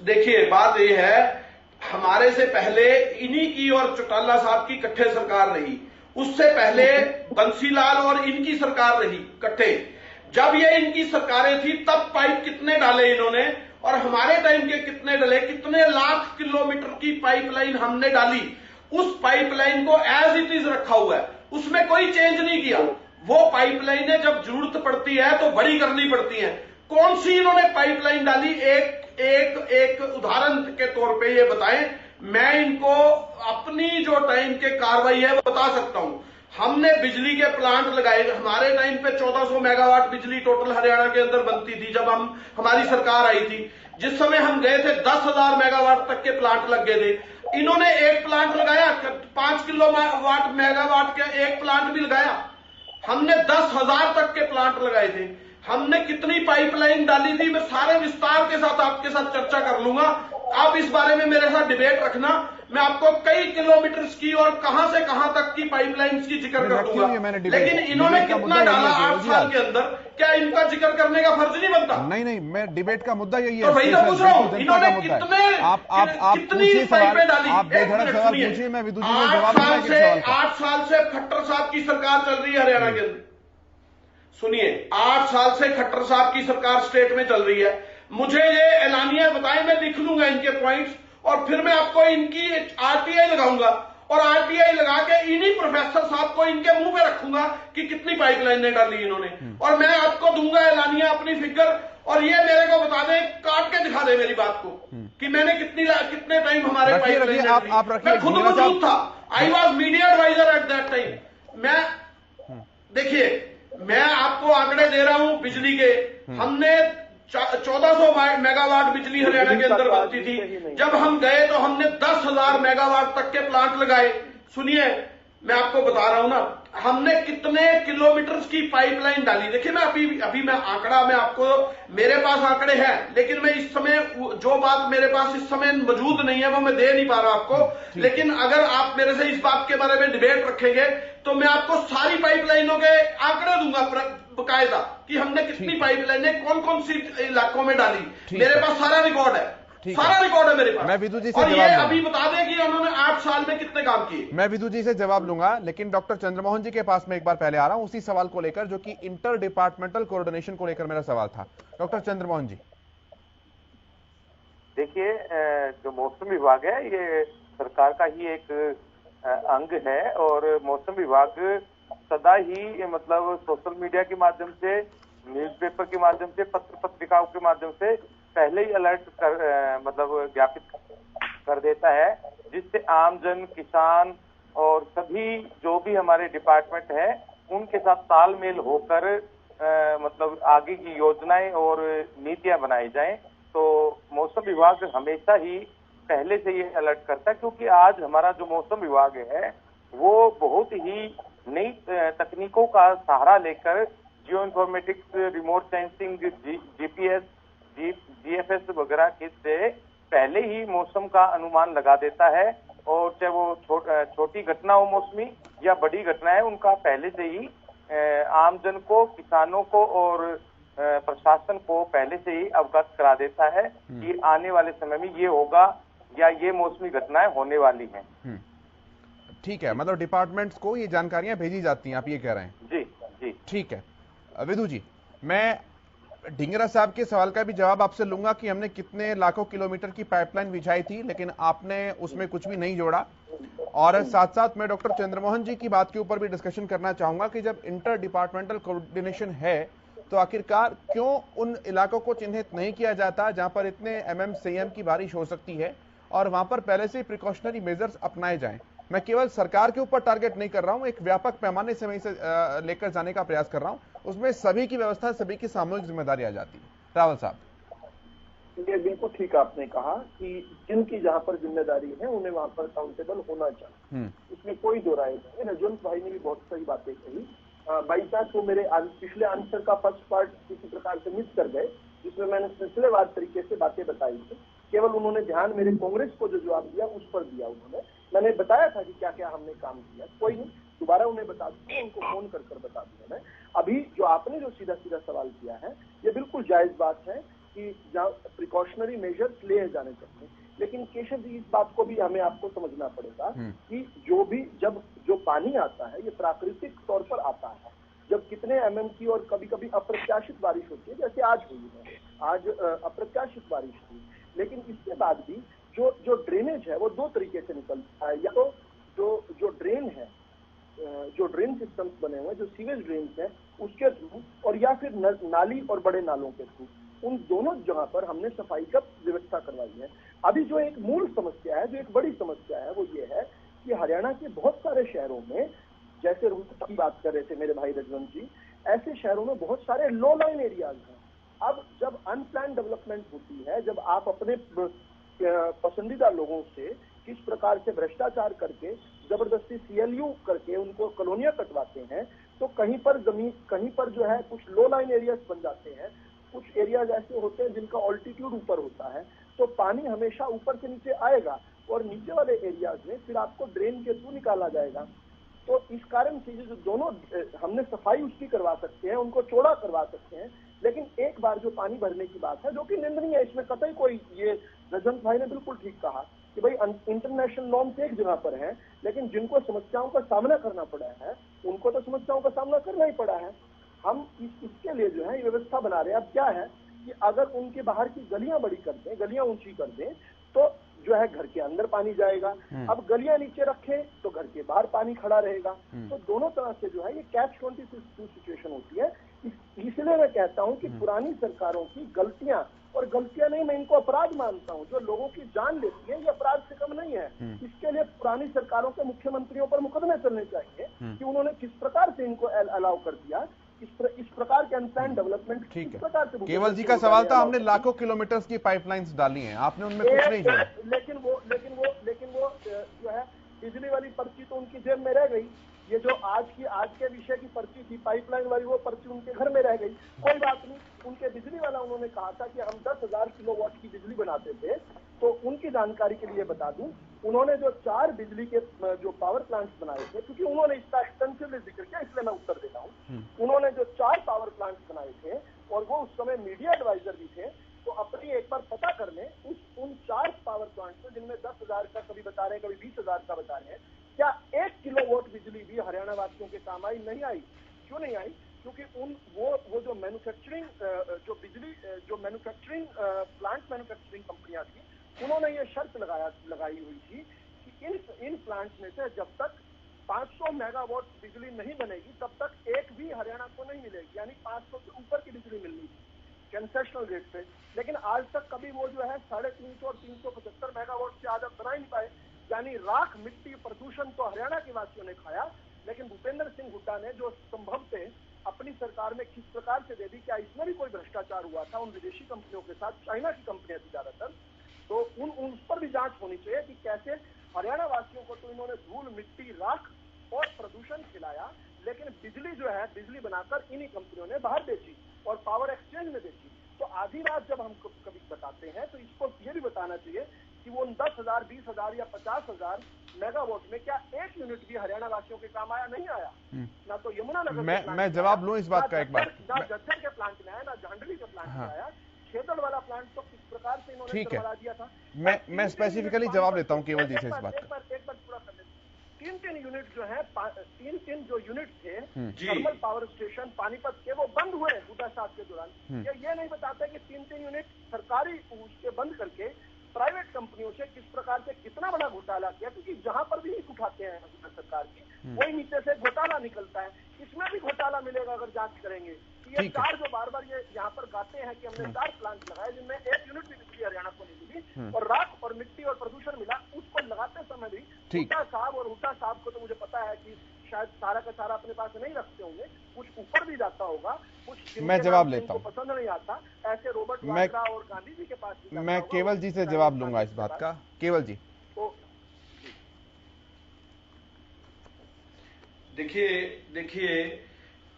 Speaker 3: देखिए बात ये है, हमारे से पहले इन्हीं की और चौटाला साहब की इकट्ठे सरकार रही, उससे पहले बंसीलाल और इनकी सरकार रही इकट्ठे। जब ये इनकी सरकारें थी तब पाइप कितने डाले इन्होंने और हमारे टाइम के कितने डाले, कितने लाख किलोमीटर की पाइपलाइन हमने डाली। उस पाइपलाइन को एज इट इज रखा हुआ है, उसमें कोई चेंज नहीं किया। वो पाइपलाइनें जब जरूरत पड़ती है तो बड़ी करनी पड़ती हैं। कौन सी इन्होंने पाइपलाइन डाली, एक उदाहरण के तौर पे ये बताएं। मैं इनको अपनी जो टाइम के कार्रवाई है वो बता सकता हूं। हमने बिजली के प्लांट लगाए, हमारे टाइम पे 1400 मेगावाट बिजली टोटल हरियाणा के अंदर बनती थी जब हमारी सरकार आई थी। जिस समय हम गए थे 10,000 मेगावाट तक के प्लांट लग गए थे। इन्होंने एक प्लांट लगाया 5 किलोवाट मेगावाट का एक प्लांट भी लगाया। हमने 10,000 तक के प्लांट लगाए थे। हमने कितनी पाइपलाइन डाली थी, मैं सारे विस्तार के साथ आपके साथ चर्चा कर लूंगा। आप इस बारे में मेरे साथ डिबेट रखना, मैं आपको कई किलोमीटर की और कहां से कहां तक की पाइपलाइंस की जिक्र कर दूंगा। लेकिन इन्होंने कितना डाला 8 साल के अंदर, क्या इनका जिक्र करने का फर्ज नहीं बनता?
Speaker 1: नहीं, मैं डिबेट का मुद्दा यही है।
Speaker 3: तो वही तो पूछ रहा हूं, इन्होंने कितनी पाइपें डाली?
Speaker 1: आप बेधड़क सवाल पूछिए, मैं विदुषी से जवाब दूंगा।
Speaker 3: 8 साल से खट्टर साहब की सरकार चल रही है हरियाणा के अंदर। सुनिए, 8 साल से खट्टर साहब की सरकार स्टेट में चल रही है। मुझे ये एलानिया बताएं, मैं लिख लूंगा इनके पॉइंट्स और फिर मैं आपको इनकी आरटीआई लगाऊंगा और आरटीआई लगा के इन्हीं प्रोफेसर साहब को इनके मुंह पे रखूंगा कि कितनी पाइपलाइनें डाली इन्होंने, और मैं आपको दूंगा एलानिया अपनी फिगर, और ये मेरे को बता दें, काट के दिखा दे मेरी बात को कि मैंने कितने टाइम हमारे पाइपलाइन मैं खुद मौजूद था। I was media adviser at that time. मैं देखिए, मैं आपको आंकड़े दे रहा हूं बिजली के। हमने 1400 मेगावाट बिजली हरियाणा के अंदर बनती थी। जब हम गए तो हमने 10,000 मेगावाट तक के प्लांट लगाए। सुनिए, मैं आपको बता रहा हूं ना, हमने कितने किलोमीटर की पाइपलाइन डाली। देखिए, मैं अभी मैं आंकड़ा में आपको, मेरे पास आंकड़े हैं लेकिन मैं इस समय जो बात मेरे पास इस समय मौजूद नहीं है वो मैं दे नहीं पा रहा आपको। लेकिन अगर आप मेरे से इस बात के बारे में डिबेट रखेंगे तो मैं आपको सारी पाइपलाइनों के आंकड़े दूंगा बकायदा कि हमने कितनी पाइपलाइनें कौन कौन सी इलाकों में डाली। मेरे पास सारा रिकॉर्ड है, सारा रिकॉर्ड है मेरे पास।
Speaker 1: मैं विदु जी से
Speaker 3: और ये अभी बता दें कि उन्होंने 8 साल में कितने काम किए।
Speaker 1: मैं विदु जी से जवाब लूंगा, लेकिन डॉक्टर चंद्रमोहन जी के पास मैं एक बार पहले आ रहा हूं उसी सवाल को लेकर, जो कि इंटर डिपार्टमेंटल कोऑर्डिनेशन को लेकर मेरा सवाल था। डॉक्टर चंद्रमोहन जी,
Speaker 6: देखिए, जो मौसम विभाग है ये सरकार का ही एक अंग है और मौसम विभाग सदा ही मतलब सोशल मीडिया के माध्यम से, न्यूज़पेपर के माध्यम से, पत्र पत्रिकाओं के माध्यम से पहले ही अलर्ट कर मतलब ज्ञापित कर देता है, जिससे आमजन, किसान और सभी जो भी हमारे डिपार्टमेंट है उनके साथ तालमेल होकर मतलब आगे की योजनाएं और नीतियां बनाई जाएं। तो मौसम विभाग हमेशा ही पहले से ये अलर्ट करता है, क्योंकि आज हमारा जो मौसम विभाग है वो बहुत ही नई तकनीकों का सहारा लेकर geo informatics, remote sensing, GPS, GFS वगैरह के से पहले ही मौसम का अनुमान लगा देता है। और चाहे वो छोटी घटना हो मौसमी या बड़ी घटना है, उनका पहले से ही आमजन को, किसानों को और प्रशासन को पहले से ही अवगत करा देता है कि आने वाले समय में ये होगा या ये मौसमी घटनाएं होने वाली हैं।
Speaker 1: ठीक है, मतलब डिपार्टमेंट्स को ये जानकारियां भेजी जाती हैं, आप ये कह रहे हैं?
Speaker 6: जी जी,
Speaker 1: ठीक है। विदु जी, मैं ढिंगरा साहब के सवाल का भी जवाब आपसे लूंगा कि हमने कितने लाखों किलोमीटर की पाइपलाइन बिछाई थी, लेकिन आपने उसमें कुछ भी नहीं जोड़ा। और साथ साथ मैं डॉक्टर चंद्रमोहन जी की बात के ऊपर भी डिस्कशन करना चाहूंगा कि जब इंटर डिपार्टमेंटल कोऑर्डिनेशन है तो आखिरकार क्यों उन इलाकों को चिन्हित नहीं किया जाता जहां पर इतने MMCM की बारिश हो सकती है और वहां पर पहले से प्रिकॉशनरी मेजर्स अपनाए जाएं? मैं केवल सरकार के ऊपर टारगेट नहीं कर रहा हूं, एक व्यापक पैमाने से मैं इसे लेकर जाने का प्रयास कर रहा हूं। उसमें सभी की व्यवस्था, सभी की सामूहिक जिम्मेदारी आ जाती है। रावल साहब,
Speaker 4: ये बिल्कुल ठीक आपने कहा कि जिनकी जहां पर जिम्मेदारी है उन्हें वहां पर अकाउंटेबल होना चाहिए, इसमें कोई दो राय नहीं है। रजवंत भाई ने भी बहुत सही बातें कही। बाई चांस वो मेरे पिछले आंसर का फर्स्ट पार्ट किसी प्रकार से मिस कर गए, जिसमें मैंने सिलसिलेवार तरीके से बातें बताई थी। केवल उन्होंने ध्यान मेरे कांग्रेस को जो जवाब दिया उस पर दिया उन्होंने। मैंने बताया था कि क्या क्या हमने काम किया, कोई नहीं, दोबारा उन्हें बता दूंगा, उनको फोन कर बता दूंगा मैं। अभी जो आपने जो सीधा सीधा सवाल किया है, ये बिल्कुल जायज बात है कि जहाँ प्रिकॉशनरी मेजर्स लिए जाने चाहिए, लेकिन केशव जी इस बात को भी हमें आपको समझना पड़ेगा कि जो पानी आता है ये प्राकृतिक तौर पर आता है। जब कितने MM की और कभी कभी अप्रत्याशित बारिश होती है, जैसे आज हुई है, आज अप्रत्याशित बारिश हुई, लेकिन इसके बाद भी जो ड्रेनेज है वो दो तरीके से निकलता है। या तो जो ड्रेन है, जो ड्रेन सिस्टम्स बने हुए हैं, जो सीवेज ड्रेन है उसके थ्रू, और या फिर नाली और बड़े नालों के थ्रू, उन दोनों जगह पर हमने सफाई का व्यवस्था करवाई है। अभी जो एक मूल समस्या है, जो एक बड़ी समस्या है, वो ये है कि हरियाणा के बहुत सारे शहरों में, जैसे रोहतक की बात कर रहे थे मेरे भाई रजवंत जी, ऐसे शहरों में बहुत सारे लो लाइन एरियाज हैं। अब जब अनप्लान डेवलपमेंट होती है, जब आप अपने पसंदीदा लोगों से किस प्रकार से भ्रष्टाचार करके जबरदस्ती CLU करके उनको कॉलोनियां कटवाते हैं, तो कहीं पर जो है कुछ लो लाइन एरियाज बन जाते हैं। कुछ एरियाज ऐसे होते हैं जिनका ऑल्टीट्यूड ऊपर होता है, तो पानी हमेशा ऊपर से नीचे आएगा और नीचे वाले एरियाज में फिर आपको ड्रेन के थ्रू निकाला जाएगा। तो इस कारण से जो दोनों हमने सफाई उसकी करवा सकते हैं, उनको चौड़ा करवा सकते हैं, लेकिन एक बार जो पानी भरने की बात है, जो कि निंदनीय है, इसमें कतई कोई, ये रजवंत भाई ने बिल्कुल ठीक कहा कि भाई इंटरनेशनल नॉर्म्स एक जगह पर है, लेकिन जिनको समस्याओं का सामना करना पड़ा है उनको तो समस्याओं का सामना करना ही पड़ा है। हम इसके लिए जो है ये व्यवस्था बना रहे हैं। अब क्या है कि अगर उनके बाहर की गलियां बड़ी कर दें, गलियां ऊंची कर दें, तो जो है घर के अंदर पानी जाएगा। अब गलियां नीचे रखें तो घर के बाहर पानी खड़ा रहेगा। तो दोनों तरह से जो है ये कैच-22 सिचुएशन होती है। इसलिए मैं कहता हूं कि पुरानी सरकारों की गलतियां, और गलतियां नहीं, मैं इनको अपराध मानता हूं, जो लोगों की जान लेती है ये अपराध से कम नहीं है। इसके लिए पुरानी सरकारों के मुख्यमंत्रियों पर मुकदमे चलने चाहिए कि उन्होंने किस प्रकार से इनको अलाउ कर दिया, इस प्रकार के अनप्लान डेवलपमेंट किस प्रकार से।
Speaker 1: केवल जी का सवाल था, हमने लाखों किलोमीटर की पाइपलाइंस डाली हैं, आपने उनमें कुछ नहीं जोड़ा।
Speaker 4: लेकिन वो जो है बिजली वाली पर्ची तो उनकी जेब में रह गई। ये जो आज के विषय की पर्ची थी, पाइपलाइन वाली, वो पर्ची उनके घर में रह गई। कोई बात नहीं, उनके बिजली वाला उन्होंने कहा था कि हम 10,000 किलोवाट की बिजली बनाते थे। तो उनकी जानकारी के लिए बता दूं, उन्होंने जो 4 बिजली के जो पावर प्लांट्स बनाए थे, क्योंकि उन्होंने इसका एक्सटेंसिवली जिक्र किया, इसलिए मैं उत्तर देता हूँ। उन्होंने जो 4 पावर प्लांट्स बनाए थे, और वो उस समय मीडिया एडवाइजर भी थे, तो अपनी एक बार पता कर लें उन 4 पावर प्लांट्स में, जिनमें 10,000 का कभी बता रहे हैं, कभी 20,000 का बता रहे हैं, क्या 1 किलोवाट बिजली भी हरियाणा वासियों के काम आई? नहीं आई। क्यों नहीं आई? क्योंकि वो जो मैन्युफैक्चरिंग प्लांट मैन्युफैक्चरिंग कंपनियां थी, उन्होंने ये शर्त लगाई हुई थी कि इन प्लांट्स में से जब तक 500 मेगावाट बिजली नहीं बनेगी तब तक एक भी हरियाणा को नहीं मिलेगी। यानी 500 से ऊपर की बिजली मिलनी थी कंसेशनल रेट पे। लेकिन आज तक कभी वो जो है 350 और 375 मेगावाट से ज्यादा बना ही नहीं पाए। यानी राख, मिट्टी, प्रदूषण तो हरियाणा के वासियों ने खाया, लेकिन भूपेंद्र सिंह हुड्डा ने जो संभव थे अपनी सरकार में किस प्रकार से दे दी। क्या इसमें भी कोई भ्रष्टाचार हुआ था उन विदेशी कंपनियों के साथ? चाइना की कंपनियां थी ज्यादातर। तो उन पर भी जांच होनी चाहिए कि कैसे हरियाणा वासियों को तो इन्होंने धूल, मिट्टी, राख और प्रदूषण खिलाया, लेकिन बिजली जो है, बिजली बनाकर इन्हीं कंपनियों ने बाहर बेची और पावर एक्सचेंज में बेची। तो आधी रात जब हम कभी बताते हैं तो इसको ये भी बताना चाहिए कि वो 10,000, 20,000 या 50,000 मेगावाट में क्या 1 यूनिट भी हरियाणा वासियों के काम आया? नहीं आया। ना तो यमुनानगर
Speaker 1: मैं जवाब लूं इस बात का एक बार,
Speaker 4: ना झज्जर के प्लांट में आया, ना झांडली के प्लांट में आया। खेतड़ वाला प्लांट तो किस प्रकार से इन्होंने करवा दिया था।
Speaker 1: मैं स्पेसिफिकली जवाब देता हूं केवल जी से इस बात का।
Speaker 4: एक बार पूरा कर लेते। 3 यूनिट जो है, 3 जो यूनिट थे थर्मल पावर स्टेशन पानीपत के, वो बंद हुए हुड्डा साहब के दौरान। ये नहीं बताते कि 3 यूनिट सरकारी उसके बंद करके प्राइवेट कंपनियों से किस प्रकार से कितना बड़ा घोटाला किया। क्योंकि जहां पर भी उठाते हैं सरकार की, वही नीचे से घोटाला निकलता है। इसमें भी घोटाला मिलेगा अगर जांच करेंगे कि ये 4 जो बार बार ये यहाँ पर गाते हैं कि हमने 4 प्लांट लगाए जिनमें 1 यूनिट भी बिजली हरियाणा को नहीं मिली और राख और मिट्टी और प्रदूषण मिला, उसको लगाते समय भी हुड्डा साहब को तो मुझे पता है कि शायद सारा का सारा अपने पास नहीं रखते होंगे, कुछ ऊपर भी जाता होगा, कुछ
Speaker 1: मैं जवाब लेता हूँ,
Speaker 4: पसंद नहीं आता, ऐसे रॉबर्ट वाड्रा और गांधी जी के पास
Speaker 1: मैं केवल जी से जवाब लूंगा इस बात का। केवल जी
Speaker 3: देखिए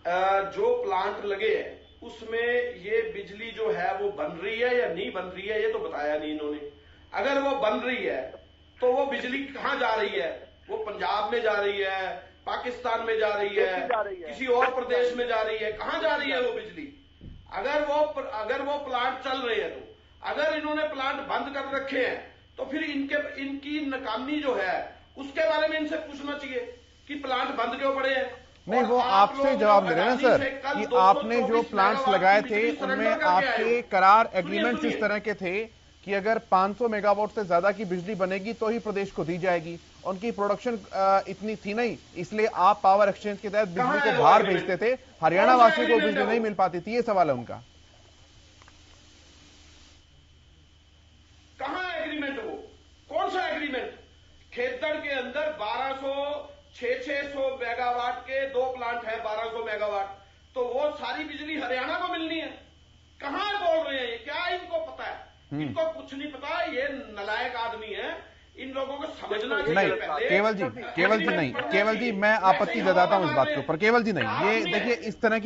Speaker 3: जो प्लांट लगे हैं उसमें ये बिजली जो है वो बन रही है या नहीं बन रही है ये तो बताया नहीं इन्होंने। अगर वो बन रही है तो वो बिजली कहाँ जा रही है? वो पंजाब में जा रही है, पाकिस्तान में जा रही है, किसी और प्रदेश में जा रही है, कहाँ जा रही है वो बिजली? अगर वो प्लांट चल रहे हैं तो अगर इन्होंने प्लांट बंद कर रखे हैं तो फिर इनकी नाकामी जो है उसके बारे में इनसे पूछना चाहिए कि प्लांट बंद क्यों पड़े हैं।
Speaker 1: नहीं, वो आपसे जवाब ले रहे हैं ना सर कि आपने जो प्लांट्स लगाए थे उनमें आपके करार एग्रीमेंट्स इस तरह के थे कि अगर 500 मेगावाट से ज्यादा की बिजली बनेगी तो ही प्रदेश को दी जाएगी। उनकी प्रोडक्शन इतनी थी नहीं, इसलिए आप पावर एक्सचेंज के तहत बिजली को बाहर भेजते थे, हरियाणा वासियों को बिजली नहीं मिल पाती थी। ये सवाल है उनका।
Speaker 3: कहां एग्रीमेंट? वो कौन सा एग्रीमेंट? खेतड़ के अंदर 600 मेगावाट के 2 प्लांट है, 1200 मेगावाट, तो वो सारी बिजली हरियाणा को मिलनी है। कहां बोल रहे हैं ये? क्या इनको पता है? इनको कुछ नहीं पता, ये नालायक आदमी है, इन लोगों को समझना चाहिए।
Speaker 1: नहीं केवल जी मैं आपत्ति जताता हूं इस बात के ऊपर। केवल जी नहीं, ये देखिए इस तरह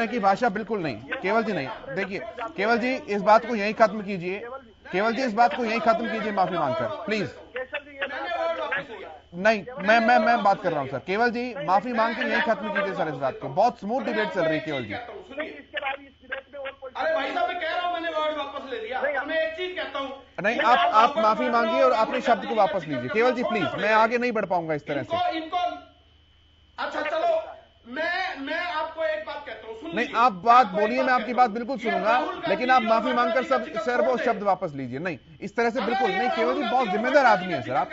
Speaker 1: की भाषा बिल्कुल नहीं। केवल जी नहीं, देखिए केवल जी इस बात को यहीं खत्म कीजिए, केवल जी इस बात को यहीं खत्म कीजिए माफी मांगकर प्लीज। नहीं मैं बात कर रहा हूं सर। केवल जी माफी मांग के यहीं खत्म कीजिए सर इस बात को। बहुत स्मूथ डिबेट चल रही है केवल जी।
Speaker 3: अरे भाई साहब मैं कह रहा हूं, मैंने वर्ड वापस ले लिया। मैं एक चीज कहता हूं,
Speaker 1: नहीं आप माफी मांगिए और अपने शब्द को वापस लीजिए। केवल जी प्लीज, मैं आगे नहीं बढ़ पाऊंगा इस तरह से।
Speaker 3: इनको अच्छा चलो मैं आपको एक बात कहता हूं,
Speaker 1: नहीं आप बात बोलिए, मैं आपकी बात बिल्कुल सुनूंगा, लेकिन आप माफी मांगकर सब सर वो शब्द वापस लीजिए। नहीं इस तरह से बिल्कुल नहीं। केवल जी बहुत जिम्मेदार आदमी है सर, आप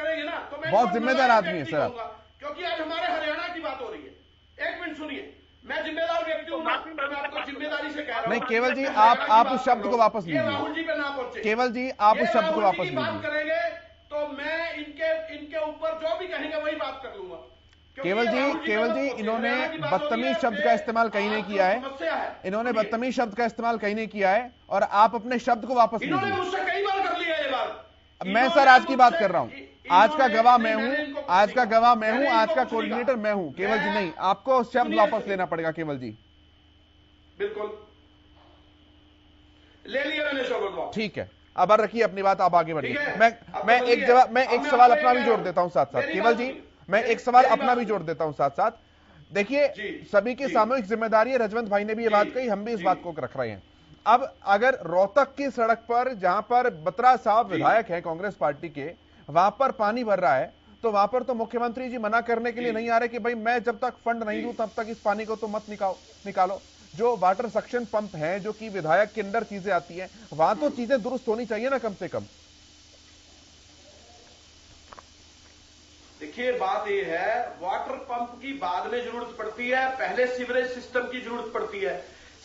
Speaker 1: बहुत जिम्मेदार आदमी है सर आप।
Speaker 3: क्योंकि आज हमारे हरियाणा की बात हो रही है। एक मिनट सुनिए, मैं जिम्मेदार व्यक्ति हूं ना, मैं आपको जिम्मेदारी से कह रहा हूं।
Speaker 1: नहीं केवल जी आप उस शब्द को वापस लीजिए।
Speaker 3: राहुल जी पे ना पहुंचे।
Speaker 1: केवल जी आप उस शब्द को वापस
Speaker 3: बात
Speaker 1: लीजिए।
Speaker 3: करेंगे तो मैं इनके ऊपर जो भी कहेंगे वही बात कर लूंगा।
Speaker 1: केवल जी इन्होंने बदतमीज शब्द का इस्तेमाल कहीं नहीं किया है। इन्होंने बदतमीज शब्द का इस्तेमाल कहीं नहीं किया है और आप अपने शब्द को वापस लीजिए।
Speaker 3: इन्होंने मुझसे कई बार कर लिया ये बात।
Speaker 1: मैं सर आज की बात कर रहा हूं, आज का गवाह मैं हूं, आज का कोऑर्डिनेटर मैं हूं। केवल जी नहीं, आपको शब्द वापस लेना पड़ेगा केवल जी।
Speaker 3: बिल्कुल ले लिया मैंने शब्द वापस।
Speaker 1: ठीक है, अब रखिए अपनी बात, आप आगे बढ़िए। मैं एक सवाल अपना भी जोड़ देता हूं साथ साथ। केवल जी मैं एक सवाल अपना भी जोड़ देता हूं साथ साथ। देखिए सभी की सामूहिक जिम्मेदारी है, रजवंत भाई ने भी ये बात कही, हम भी इस बात को रख रहे हैं। अब अगर रोहतक की सड़क पर जहां पर बत्रा साहब विधायक हैं कांग्रेस पार्टी के, वहां पर पानी भर रहा है, तो वहां पर तो मुख्यमंत्री जी मना करने के लिए नहीं आ रहे कि भाई मैं जब तक फंड नहीं दूं तब तक इस पानी को तो मत निकालो। जो वाटर सक्शन पंप है जो कि विधायक के अंदर चीजें आती हैं, वहां तो चीजें दुरुस्त होनी चाहिए ना कम से कम।
Speaker 3: देखिए बात यह है, वाटर पंप की बाद में जरूरत पड़ती है, पहले सीवरेज सिस्टम की जरूरत पड़ती है।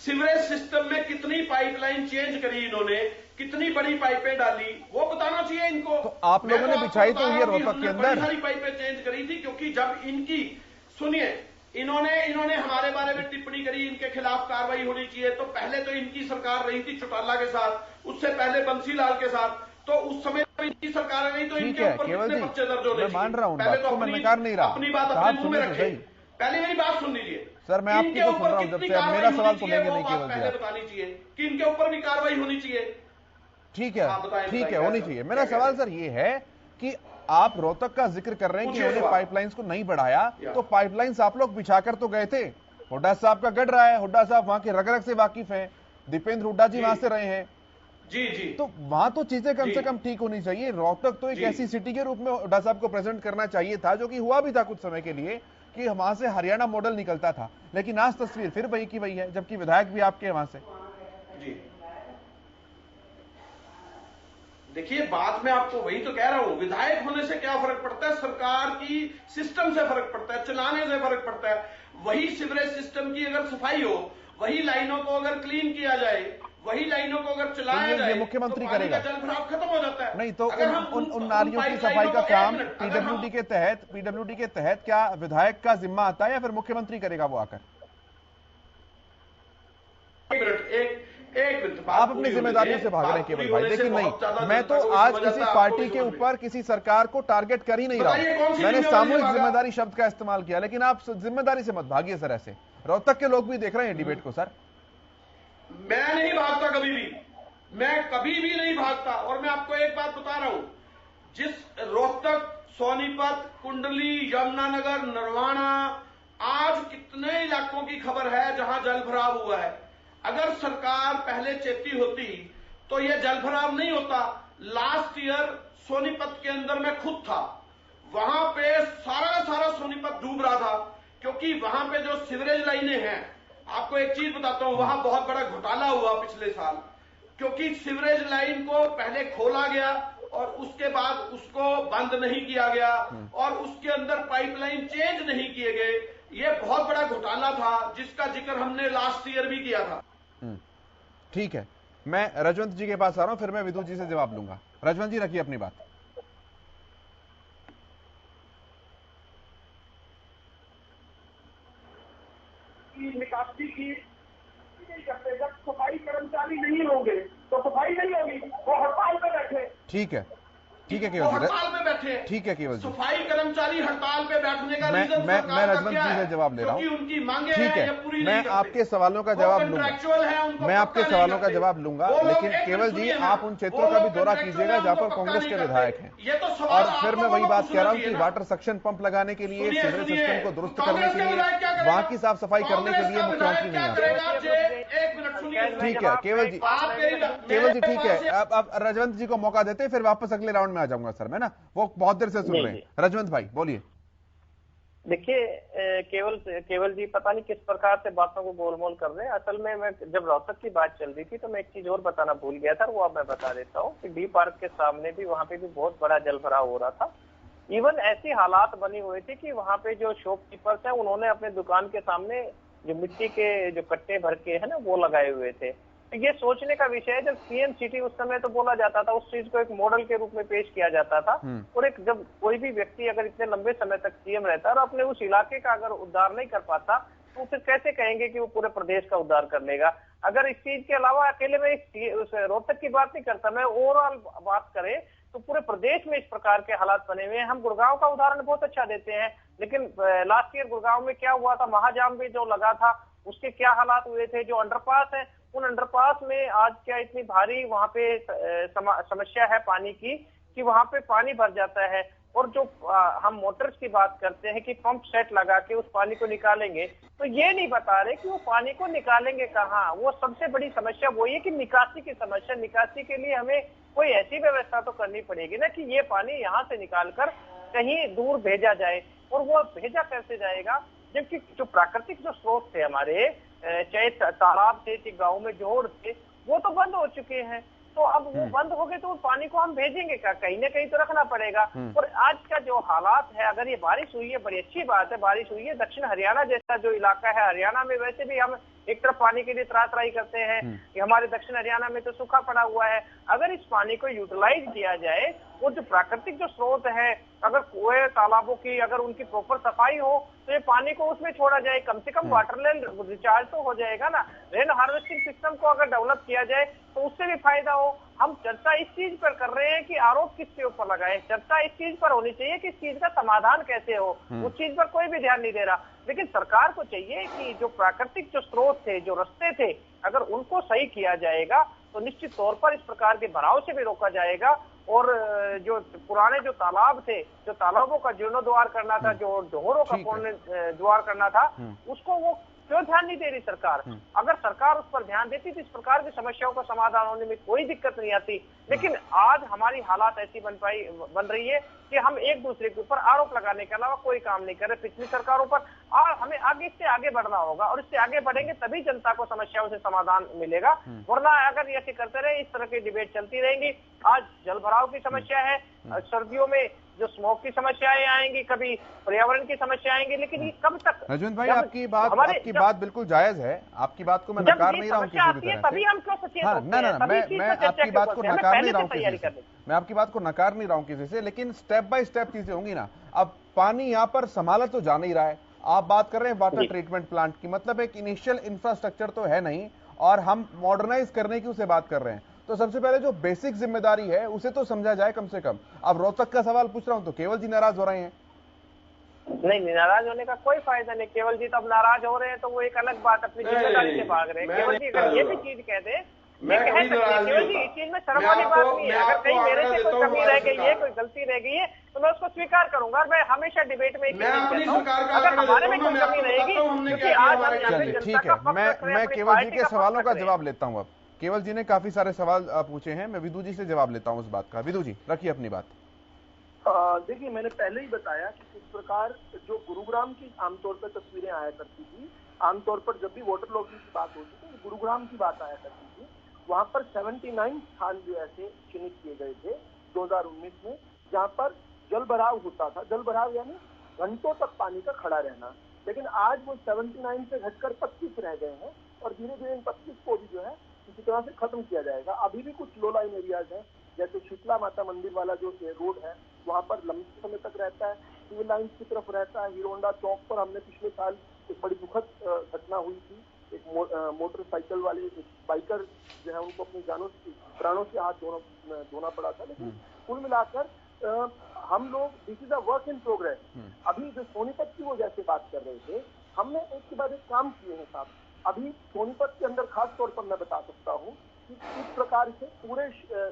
Speaker 3: सीवरेज सिस्टम में कितनी पाइपलाइन चेंज करी इन्होंने, कितनी बड़ी पाइपें डाली, वो बताना चाहिए इनको।
Speaker 1: तो आप लोगों ने बिछाई तो ये रोहतक के अंदर
Speaker 3: सारी पाइपें चेंज करी थी, क्योंकि जब इनकी सुनिए इन्होंने हमारे बारे में टिप्पणी करी, इनके खिलाफ कार्रवाई होनी चाहिए। तो पहले तो इनकी सरकार रही थी चौटाला के साथ, उससे पहले बंसीलाल के साथ, तो उस समय इनकी सरकार नहीं तो इनके ऊपर कितने पर्चे दर्ज होने।
Speaker 1: मैं मान रहा हूं बात को, मैं नकार नहीं रहा,
Speaker 3: अपनी बात अपने मुंह में रखें। पहले मेरी बात सुन लीजिए
Speaker 1: सर, मैं आपकी तो सुन रहा हूं, जब से अब मेरा सवाल सुनेंगे नहीं केवल
Speaker 3: पहले बतानी चाहिए कि इनके ऊपर भी कार्रवाई होनी चाहिए।
Speaker 1: ठीक है होनी चाहिए। मेरा सवाल सर ये है कि आप रोहतक का जिक्र कर रहे हैं कि उन्होंने पाइपलाइंस को नहीं बढ़ाया, तो पाइपलाइंस आप लोग बिछाकर तो गए थे। हुड्डा साहब का गढ़ रहा है, हुड्डा साहब वहां के रग रग से वाकिफ हैं, दीपेंद्र हुड्डा जी वहां से रहे हैं।
Speaker 3: जी
Speaker 1: तो वहां तो चीजें कम से कम ठीक होनी चाहिए। रोहतक तो एक ऐसी सिटी के रूप में हुड्डा साहब को प्रेजेंट करना चाहिए था, जो कि हुआ भी था कुछ समय के लिए, कि वहां से हरियाणा मॉडल निकलता था। लेकिन आज तस्वीर फिर वही की वही है, जबकि विधायक भी आपके वहां से।
Speaker 3: जी देखिए बात मैं आपको वही तो कह रहा हूं, विधायक होने से क्या फर्क पड़ता है, सरकार की सिस्टम से फर्क पड़ता है, चलाने से फर्क पड़ता है। वही सीवरेज सिस्टम की अगर सफाई हो वही लाइनों को अगर क्लीन किया जाए, वही लाइनों को अगर चलाया जाए,
Speaker 1: ये मुख्यमंत्री
Speaker 3: तो
Speaker 1: करेगा,
Speaker 3: जल भराव खत्म हो जाता है।
Speaker 1: नहीं तो उन नालियों की सफाई का काम पीडब्ल्यूडी के तहत क्या विधायक का जिम्मा आता है या फिर मुख्यमंत्री करेगा वो आकर?
Speaker 3: एक मिनट,
Speaker 1: आप अपनी जिम्मेदारियों से भाग रहे हैं केवल भाई। लेकिन नहीं, मैं तो आज किसी पार्टी के ऊपर किसी सरकार को टारगेट कर ही नहीं रहा हूं। मैंने सामूहिक जिम्मेदारी शब्द का इस्तेमाल किया, लेकिन आप जिम्मेदारी से मत भागिए सर। ऐसे रोहतक के लोग भी देख रहे हैं डिबेट को सर।
Speaker 3: मैं नहीं भागता कभी भी, मैं कभी भी नहीं भागता। और मैं आपको एक बात बता रहा हूं, जिस रोहतक, सोनीपत, कुंडली, यमुनानगर, नरवाना, आज कितने इलाकों की खबर है जहां जल भराव हुआ है। अगर सरकार पहले चेती होती तो यह जल भराव नहीं होता। लास्ट ईयर सोनीपत के अंदर मैं खुद था, वहां पे सारा सोनीपत डूब रहा था, क्योंकि वहां पे जो सीवरेज लाइनें हैं, आपको एक चीज बताता हूं, वहां बहुत बड़ा घोटाला हुआ पिछले साल, क्योंकि सीवरेज लाइन को पहले खोला गया और उसके बाद उसको बंद नहीं किया गया और उसके अंदर पाइपलाइन चेंज नहीं किए गए। यह बहुत बड़ा घोटाला था जिसका जिक्र हमने लास्ट ईयर भी किया था।
Speaker 1: ठीक है, मैं रजवंत जी के पास आ रहा हूं, फिर मैं विदुर जी से जवाब लूंगा। रजवंत जी रखिए अपनी बात।
Speaker 4: निकासी की जब सफाई कर्मचारी नहीं होंगे तो सफाई नहीं होगी, वो हड़ताल पे बैठे।
Speaker 1: ठीक है केवल जी,
Speaker 3: हड़ताल पे बैठे।
Speaker 1: ठीक है केवल जी,
Speaker 3: सफाई कर्मचारी हड़ताल पे बैठने का रीजन
Speaker 1: मैं रजवंत जी से जवाब ले रहा हूँ।
Speaker 3: उनकी मांगे
Speaker 1: ठीक है, मैं आपके सवालों का जवाब लूंगा, मैं आपके सवालों का जवाब लूंगा, लेकिन केवल जी आप उन क्षेत्रों का भी दौरा कीजिएगा जहां पर कांग्रेस के विधायक हैं। और फिर मैं वही बात कह रहा हूं कि वाटर सक्शन पंप लगाने के लिए, सीवरेज सिस्टम को दुरुस्त करने के लिए, वहां की साफ सफाई करने के लिए मुख्यमंत्री नहीं आता। ठीक है केवल जी, ठीक है। अब रजवंत जी को मौका देते हैं, फिर वापस अगले राउंड में आ जाऊंगा सर, मैं ना वो बहुत देर से सुन रहे हैं। रजवंत भाई बोलिए।
Speaker 5: देखिए केवल जी पता नहीं किस प्रकार से बातों को गोलमोल कर रहे हैं। असल में मैं जब रोहतक की बात चल रही थी तो मैं एक चीज और बताना भूल गया था, वो अब मैं बता देता हूँ कि डी पार्क के सामने भी, वहां पे भी बहुत बड़ा जल भराव हो रहा था। इवन ऐसी हालात बनी हुई थी कि वहां पे जो शॉपकीपर्स हैं उन्होंने अपने दुकान के सामने जो मिट्टी के जो कट्टे भर के है ना वो लगाए हुए थे। ये सोचने का विषय है, जब सीएम सिटी उस समय तो बोला जाता था, उस चीज को एक मॉडल के रूप में पेश किया जाता था। और एक जब कोई भी व्यक्ति अगर इतने लंबे समय तक सीएम रहता है और अपने उस इलाके का अगर उद्धार नहीं कर पाता तो फिर कैसे कहेंगे कि वो पूरे प्रदेश का उद्धार कर लेगा। अगर इस चीज के अलावा अकेले में उस रोहतक की बात नहीं करता, मैं ओवरऑल बात करें तो पूरे प्रदेश में इस प्रकार के हालात बने हुए हैं। हम गुड़गांव का उदाहरण बहुत अच्छा देते हैं, लेकिन लास्ट ईयर गुड़गांव में क्या हुआ था, महाजाम भी जो लगा था उसके क्या हालात हुए थे। जो अंडरपास है, उन अंडरपास में आज क्या इतनी भारी वहां पे समस्या है पानी की कि वहां पे पानी भर जाता है। और जो हम मोटर्स की बात करते हैं कि पंप सेट लगा के उस पानी को निकालेंगे, तो ये नहीं बता रहे कि वो पानी को निकालेंगे कहाँ। वो सबसे बड़ी समस्या वही है कि निकासी की समस्या। निकासी के लिए हमें कोई ऐसी व्यवस्था तो करनी पड़ेगी ना कि ये पानी यहाँ से निकालकर कहीं दूर भेजा जाए। और वो भेजा कैसे जाएगा, जबकि जो प्राकृतिक जो स्रोत थे हमारे, चाहे तालाब थे, चाहे गाँव में जोड़ थे, वो तो बंद हो चुके हैं। तो अब वो बंद हो गए तो पानी को हम भेजेंगे क्या, कहीं ना कहीं तो रखना पड़ेगा। और आज का जो हालात है, अगर ये बारिश हुई है, बड़ी अच्छी बात है बारिश हुई है। दक्षिण हरियाणा जैसा जो इलाका है, हरियाणा में वैसे भी हम एक तरफ पानी के लिए त्राही करते हैं कि हमारे दक्षिण हरियाणा में तो सूखा पड़ा हुआ है। अगर इस पानी को यूटिलाइज किया जाए, वो जो प्राकृतिक जो स्रोत है, अगर कुएं तालाबों की अगर उनकी प्रॉपर सफाई हो तो ये पानी को उसमें छोड़ा जाए, कम से कम वाटर लेवल रिचार्ज तो हो जाएगा ना। रेन हार्वेस्टिंग सिस्टम को अगर डेवलप किया जाए तो उससे भी फायदा हो। हम चर्चा इस चीज पर कर रहे हैं कि आरोप किसके ऊपर लगाए, चर्चा इस चीज पर होनी चाहिए कि इस चीज का समाधान कैसे हो। उस चीज पर कोई भी ध्यान नहीं दे रहा। लेकिन सरकार को चाहिए कि जो प्राकृतिक जो स्रोत थे, जो रास्ते थे, अगर उनको सही किया जाएगा तो निश्चित तौर पर इस प्रकार के भराव से भी रोका जाएगा। और जो पुराने जो तालाब थे, जो तालाबों का जीर्णोद्वार करना था, जो डोहरों का पुनर्द्वार करना था, उसको वो क्यों ध्यान नहीं दे रही सरकार। अगर सरकार उस पर ध्यान देती तो इस प्रकार की समस्याओं का समाधान होने में कोई दिक्कत नहीं आती। लेकिन आज हमारी हालात ऐसी बन रही है कि हम एक दूसरे के ऊपर आरोप लगाने के अलावा कोई काम नहीं कर रहे पिछली सरकारों पर। हमें आगे इससे आगे बढ़ना होगा और इससे आगे बढ़ेंगे तभी जनता को समस्याओं से समाधान मिलेगा। वरना अगर ऐसे करते रहे, इस तरह की डिबेट चलती रहेंगी। आज जल भराव की समस्या है, सर्दियों में जो स्मोक की समस्याएं आएंगी, कभी पर्यावरण की समस्या आएंगी, लेकिन ये कब तक?
Speaker 1: रजनीश भाई, आपकी बात बिल्कुल जायज है, आपकी बात को मैं नकार नहीं रहा हूँ किसी भी तरह से।
Speaker 5: तभी हम क्यों सचेत होते हैं?
Speaker 1: मैं आपकी बात को नकार नहीं रहा हूँ किसी से, मैं आपकी बात को नकार नहीं रहा हूँ किसी से, लेकिन स्टेप बाय स्टेप चीजें होंगी ना। अब पानी यहाँ पर संभाला तो जा नहीं रहा है, आप बात कर रहे हैं वाटर ट्रीटमेंट प्लांट की, मतलब एक इनिशियल इंफ्रास्ट्रक्चर तो है नहीं और हम मॉडर्नाइज करने की उसे बात कर रहे हैं। तो सबसे पहले जो बेसिक जिम्मेदारी है उसे तो समझा जाए कम से कम। अब रोहतक का सवाल पूछ रहा हूं तो केवल जी नाराज हो रहे हैं।
Speaker 5: नहीं, नाराज होने का कोई फायदा नहीं। केवल जी तो अब नाराज हो रहे हैं तो वो एक अलग बात, अपनी जिम्मेदारी से भाग रहे हैं। केवल जी अगर ये भी चीज कह दे, मैं कह सकते हैं केवल जी, इस चीज में शर्म वाली बात नहीं है। अगर कहीं मेरे से कोई कमी रह गई है, कोई गलती रह गई है, तो मैं उसको स्वीकार करूंगा। और मैं हमेशा डिबेट में अगर हमारे में कोई कमी रहेगी, क्योंकि आज
Speaker 1: ठीक है, मैं केवल जी के सवालों का जवाब लेता हूँ। अब केवल जी ने काफी सारे सवाल पूछे हैं, मैं विदु जी से जवाब लेता हूं उस बात का। विदु जी रखिए अपनी बात।
Speaker 4: देखिए, मैंने पहले ही बताया कि किस प्रकार जो गुरुग्राम की आमतौर पर तस्वीरें आया करती थी, आमतौर पर जब भी वाटर लॉगिंग की बात होती थी तो गुरुग्राम की बात आया करती थी। वहां पर 79 स्थान जो ऐसे चिन्हित किए गए थे 2019 में, जहां पर जल भराव होता था। जल भराव यानी घंटों तक पानी का खड़ा रहना। लेकिन आज वो 79 से घटकर 25 रह गए हैं और धीरे धीरे इन 25 को भी जो है किसी तरह से खत्म किया जाएगा। अभी भी कुछ लो लाइन एरियाज हैं, जैसे शीतला माता मंदिर वाला जो रोड है वहां पर लंबे समय तक रहता है, सिविल लाइन्स की तरफ रहता है। हीरो होंडा चौक पर हमने पिछले साल एक बड़ी दुखद घटना हुई थी। एक मोटरसाइकिल वाले एक बाइकर जो है उनको अपनी प्राणों से हाथ धोना पड़ा था। लेकिन कुल मिलाकर हम लोग, this is a work in progress. अभी जो सोनीपत की वो जैसे बात कर रहे थे, हमने एक के बाद एक काम किए हैं साहब। अभी सोनीपत के अंदर खास तौर पर मैं बता सकता हूँ कि किस प्रकार से पूरे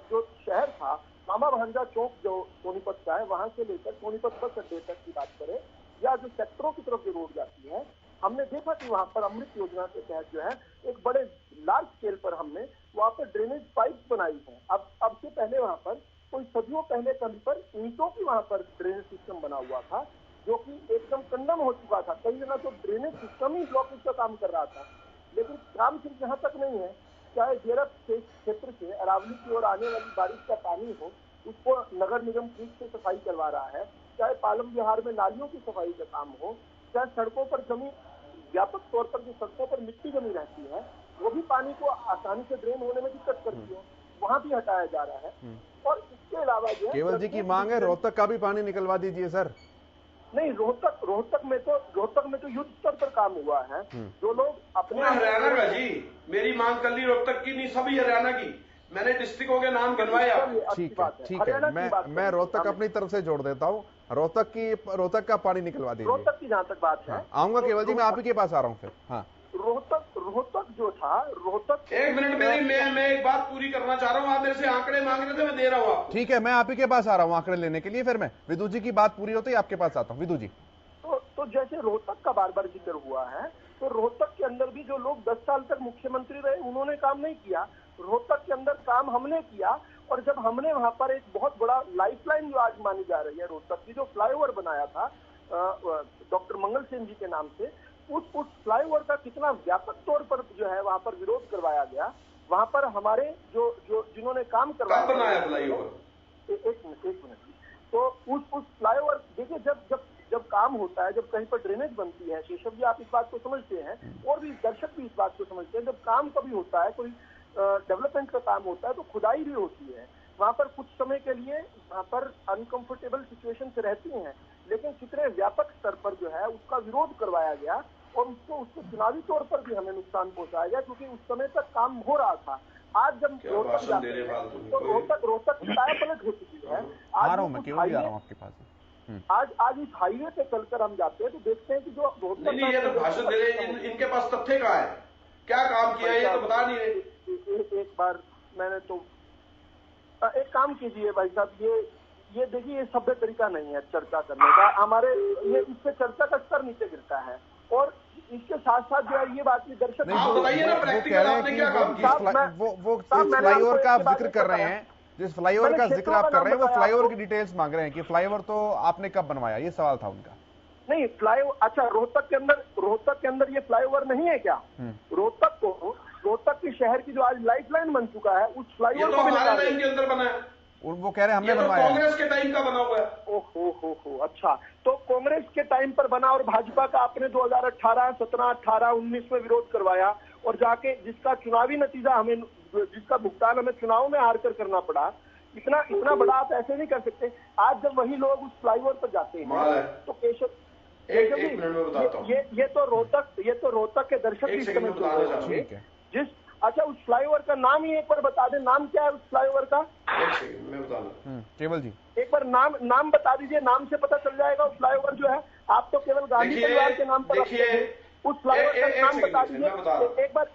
Speaker 4: जो शहर था, मामा भांजा चौक जो सोनीपत का है, वहां से लेकर सोनीपत बस अड्डे तक की बात करें या जो सेक्टरों की तरफ जो रोड जाती है, हमने देखा कि वहां पर अमृत योजना के तहत जो है एक बड़े लार्ज स्केल पर हमने वहां पर ड्रेनेज पाइप बनाई है। अब से पहले वहां पर कोई सदियों पहले कहीं पर ईंटों की वहां पर ड्रेनेज सिस्टम बना हुआ था, जो कि एकदम कंडम हो चुका था। कई जगह तो ड्रेनेज सिस्टम ही ब्लॉकेज का काम कर रहा था। लेकिन काम सिर्फ यहाँ तक नहीं है, चाहे जेरप क्षेत्र से अरावली की ओर आने वाली बारिश का पानी हो, उसको नगर निगम ठीक से सफाई करवा रहा है, चाहे पालम विहार में नालियों की सफाई का काम हो, चाहे सड़कों पर जमी, व्यापक तौर पर जो सड़कों पर मिट्टी जमी रहती है वो भी पानी को आसानी से ड्रेन होने में दिक्कत करती है, वहां भी हटाया जा रहा है। और इसके अलावा जो
Speaker 1: केवल जी की मांग है रोहतक का भी पानी निकलवा दीजिए सर।
Speaker 4: नहीं, रोहतक में तो युद्ध स्तर पर काम हुआ है। जो लोग अपने
Speaker 3: हरियाणा का जी, मेरी मांग कर ली रोहतक की नहीं, सभी हरियाणा की, मैंने डिस्ट्रिक्टों के नाम गिनवाया।
Speaker 1: ठीक है, मैं रोहतक अपनी तरफ से जोड़ देता हूँ। रोहतक का पानी निकलवा दीजिए।
Speaker 4: रोहतक की जहाँ तक बात है,
Speaker 1: आऊंगा केवल जी, मैं आप ही के पास आ रहा हूँ फिर। हाँ,
Speaker 4: रोहतक जो था, रोहतक
Speaker 3: एक मिनट, मैं एक बात पूरी करना चाह रहा हूँ। आप मेरे से आंकड़े मांग रहे थे, मैं दे रहा हूँ आपको।
Speaker 1: ठीक है, मैं आप ही के पास आ रहा हूँ आंकड़े लेने के लिए, फिर मैं विदु जी की बात पूरी होती है आपके पास आता हूँ। विदु जी,
Speaker 4: तो जैसे रोहतक का बार बार जिक्र हुआ है, तो रोहतक के अंदर भी जो लोग 10 साल तक मुख्यमंत्री रहे उन्होंने काम नहीं किया। रोहतक के अंदर काम हमने किया। और जब हमने वहां पर एक बहुत बड़ा लाइफलाइन जो आज मानी जा रही है रोहतक की, जो फ्लाईओवर बनाया था डॉक्टर मंगल सेन जी के नाम से, उस फ्लाईओवर का कितना व्यापक तौर पर जो है वहां पर विरोध करवाया गया। वहां पर हमारे जो जिन्होंने काम करवाया, एक मिनट, तो उस फ्लाईओवर देखिए, जब काम होता है, जब कहीं पर ड्रेनेज बनती है, शेषव जी आप इस बात को समझते हैं और भी दर्शक भी इस बात को समझते हैं, जब काम कभी होता है, कोई डेवलपमेंट का काम होता है, तो खुदाई भी होती है। वहां पर कुछ समय के लिए वहां पर अनकंफर्टेबल सिचुएशन से रहती हैं, लेकिन कितने व्यापक स्तर पर जो है उसका विरोध करवाया गया और उसको चुनावी तौर पर भी हमें नुकसान पहुंचाया गया, क्योंकि उस समय तक काम हो रहा था। आज जब रोहतक जाते हैं तो रोहतक की काया पलट हो चुकी है। आज इस हाईवे पे चलकर हम जाते हैं तो देखते हैं कि जो रोहतक,
Speaker 3: ये तो भाषण दे रहे, इनके पास तथ्य कहाँ है, क्या काम किया ये तो बता नहीं रहे।
Speaker 4: एक बार मैंने तो एक काम कीजिए भाई साहब, ये देखिए, ये सभ्य तरीका नहीं है चर्चा करने का। हमारे ये इससे चर्चा का स्तर नीचे गिरता है। और इसके साथ साथ जो है ये बात भी दर्शक
Speaker 3: बताइए ना, प्रैक्टिकल आपने क्या काम किया।
Speaker 1: वो फ्लाईओवर का आप जिक्र कर रहे हैं, जिस फ्लाईओवर का जिक्र आप कर रहे हैं वो फ्लाईओवर की डिटेल्स मांग रहे हैं कि फ्लाईओवर तो आपने कब बनवाया, ये सवाल था उनका।
Speaker 4: नहीं, फ्लाईओवर, अच्छा, रोहतक के अंदर ये फ्लाईओवर नहीं है क्या? रोहतक के शहर की जो आज लाइफलाइन बन चुका है, उस फ्लाईओवर को भी
Speaker 3: के अंदर बना है।
Speaker 1: वो कह रहे हैं हमने बनवाया,
Speaker 3: कांग्रेस के टाइम का बना हुआ है।
Speaker 4: ओहो, अच्छा, तो कांग्रेस के टाइम पर बना और भाजपा का आपने 2018, 17, 18, 19 में विरोध करवाया और जाके जिसका चुनावी नतीजा हमें, जिसका भुगतान हमें चुनाव में हार कर करना पड़ा। इतना बड़ा आप ऐसे नहीं कर सकते। आज जब वही लोग उस फ्लाईओवर पर जाते हैं तो केशव
Speaker 3: एक मिनट में बताता हूं।
Speaker 4: ये तो रोहतक के दर्शक भी इस समय जिस, अच्छा उस फ्लाईओवर का नाम ही एक बार बता दें, नाम क्या है उस फ्लाईओवर का?
Speaker 3: एक सेकंड मैं बता दूं।
Speaker 1: केवल जी
Speaker 4: एक बार नाम बता दीजिए, नाम से पता चल जाएगा उस फ्लाईओवर जो है। आप तो केवल गांधी परिवार के नाम पर रखते हैं, उस फ्लाईओवर का नाम बता दीजिए। एक बार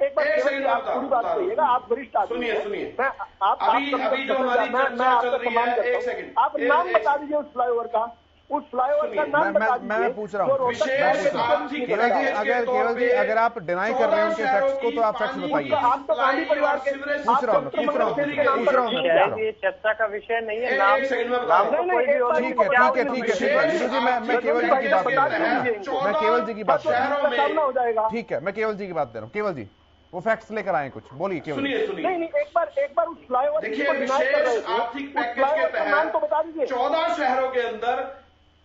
Speaker 4: आप पूरी बात कहिएगा, आप वरिष्ठ आदमी हैं।
Speaker 3: सुनिए
Speaker 4: मैं
Speaker 3: अभी जो हमारी चर्चा चल रही है, एक सेकंड
Speaker 4: आप नाम बता दीजिए उस फ्लाईओवर का, उस फ्लाईओवर का नाम बता दीजिए।
Speaker 1: मैं पूछ रहा हूँ केवल जी, अगर आप डिनाई कर रहे हैं उनके फैक्ट्स को तो आप फैक्ट्स बताइए।
Speaker 4: आप तो गांधी परिवार के
Speaker 1: पूछ रहा हूँ
Speaker 5: ये चर्चा का विषय नहीं है।
Speaker 3: एक सेकंड में बता रहा हूं।
Speaker 1: ठीक है मैं केवल जी की बात कर रहा हूँ, मैं केवल जी की बात कर रहा हूँ।
Speaker 4: हो जाएगा।
Speaker 1: ठीक है, मैं केवल जी की बात कर रहा हूँ। केवल जी वो फैक्ट्स लेकर आए कुछ, बोलिए केवल।
Speaker 3: सुनिए
Speaker 4: नहीं, एक बार उस फ्लाईओवर,
Speaker 3: देखिए, विशेष आर्थिक पैकेज के तहत
Speaker 4: तो बता दीजिए
Speaker 3: 14 शहरों के अंदर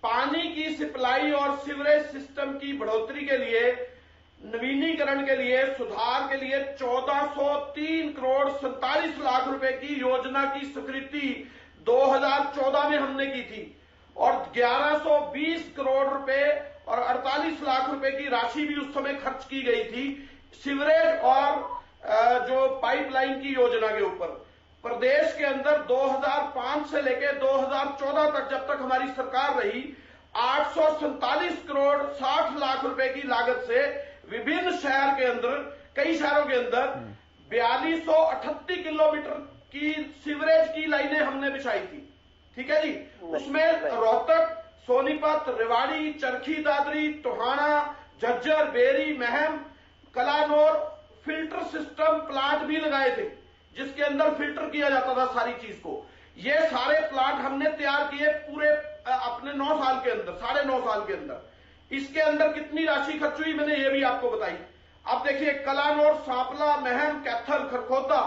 Speaker 3: पानी की सप्लाई और सीवरेज सिस्टम की बढ़ोतरी के लिए, नवीनीकरण के लिए, सुधार के लिए 1403 करोड़ 47 लाख रुपए की योजना की स्वीकृति 2014 में हमने की थी और 1120 करोड़ रुपए और 48 लाख रुपए की राशि भी उस समय खर्च की गई थी सीवरेज और जो पाइपलाइन की योजना के ऊपर। प्रदेश के अंदर 2005 से लेकर 2014 तक, जब तक हमारी सरकार रही, 847 करोड़ 60 लाख रुपए की लागत से विभिन्न शहर के अंदर, कई शहरों के अंदर 4238 किलोमीटर की सीवरेज की लाइनें हमने बिछाई थी। ठीक है जी। उसमें Rohtak, Sonipat, Rewari, Charkhi Dadri, Tohana, Jhajjar, Beri, Meham, Kalanaur filter system plant भी लगाए थे, जिसके अंदर फिल्टर किया जाता था सारी चीज को। ये सारे प्लांट हमने तैयार किए पूरे अपने 9 साल के अंदर, 9.5 साल के अंदर। इसके अंदर कितनी राशि खर्च हुई मैंने ये भी आपको बताई। अब देखिए, कलानौर, सांपला, महम, कैथल, खरखोदा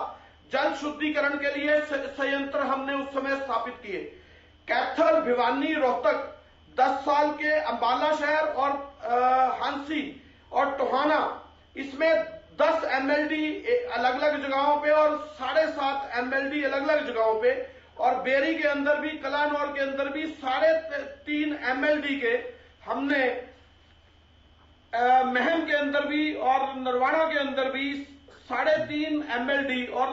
Speaker 3: जल शुद्धिकरण के लिए संयंत्र हमने उस समय स्थापित किए। कैथल, भिवानी, रोहतक 10 साल के अंबाला शहर और हांसी और टोहाना, इसमें 10 MLD अलग अलग जगहों पे और 7.5 MLD अलग अलग जगहों पे, और बेरी के अंदर भी, कलानौर के अंदर भी 3.5 MLD के हमने, महम के अंदर भी और नरवाना के अंदर भी 3.5 MLD और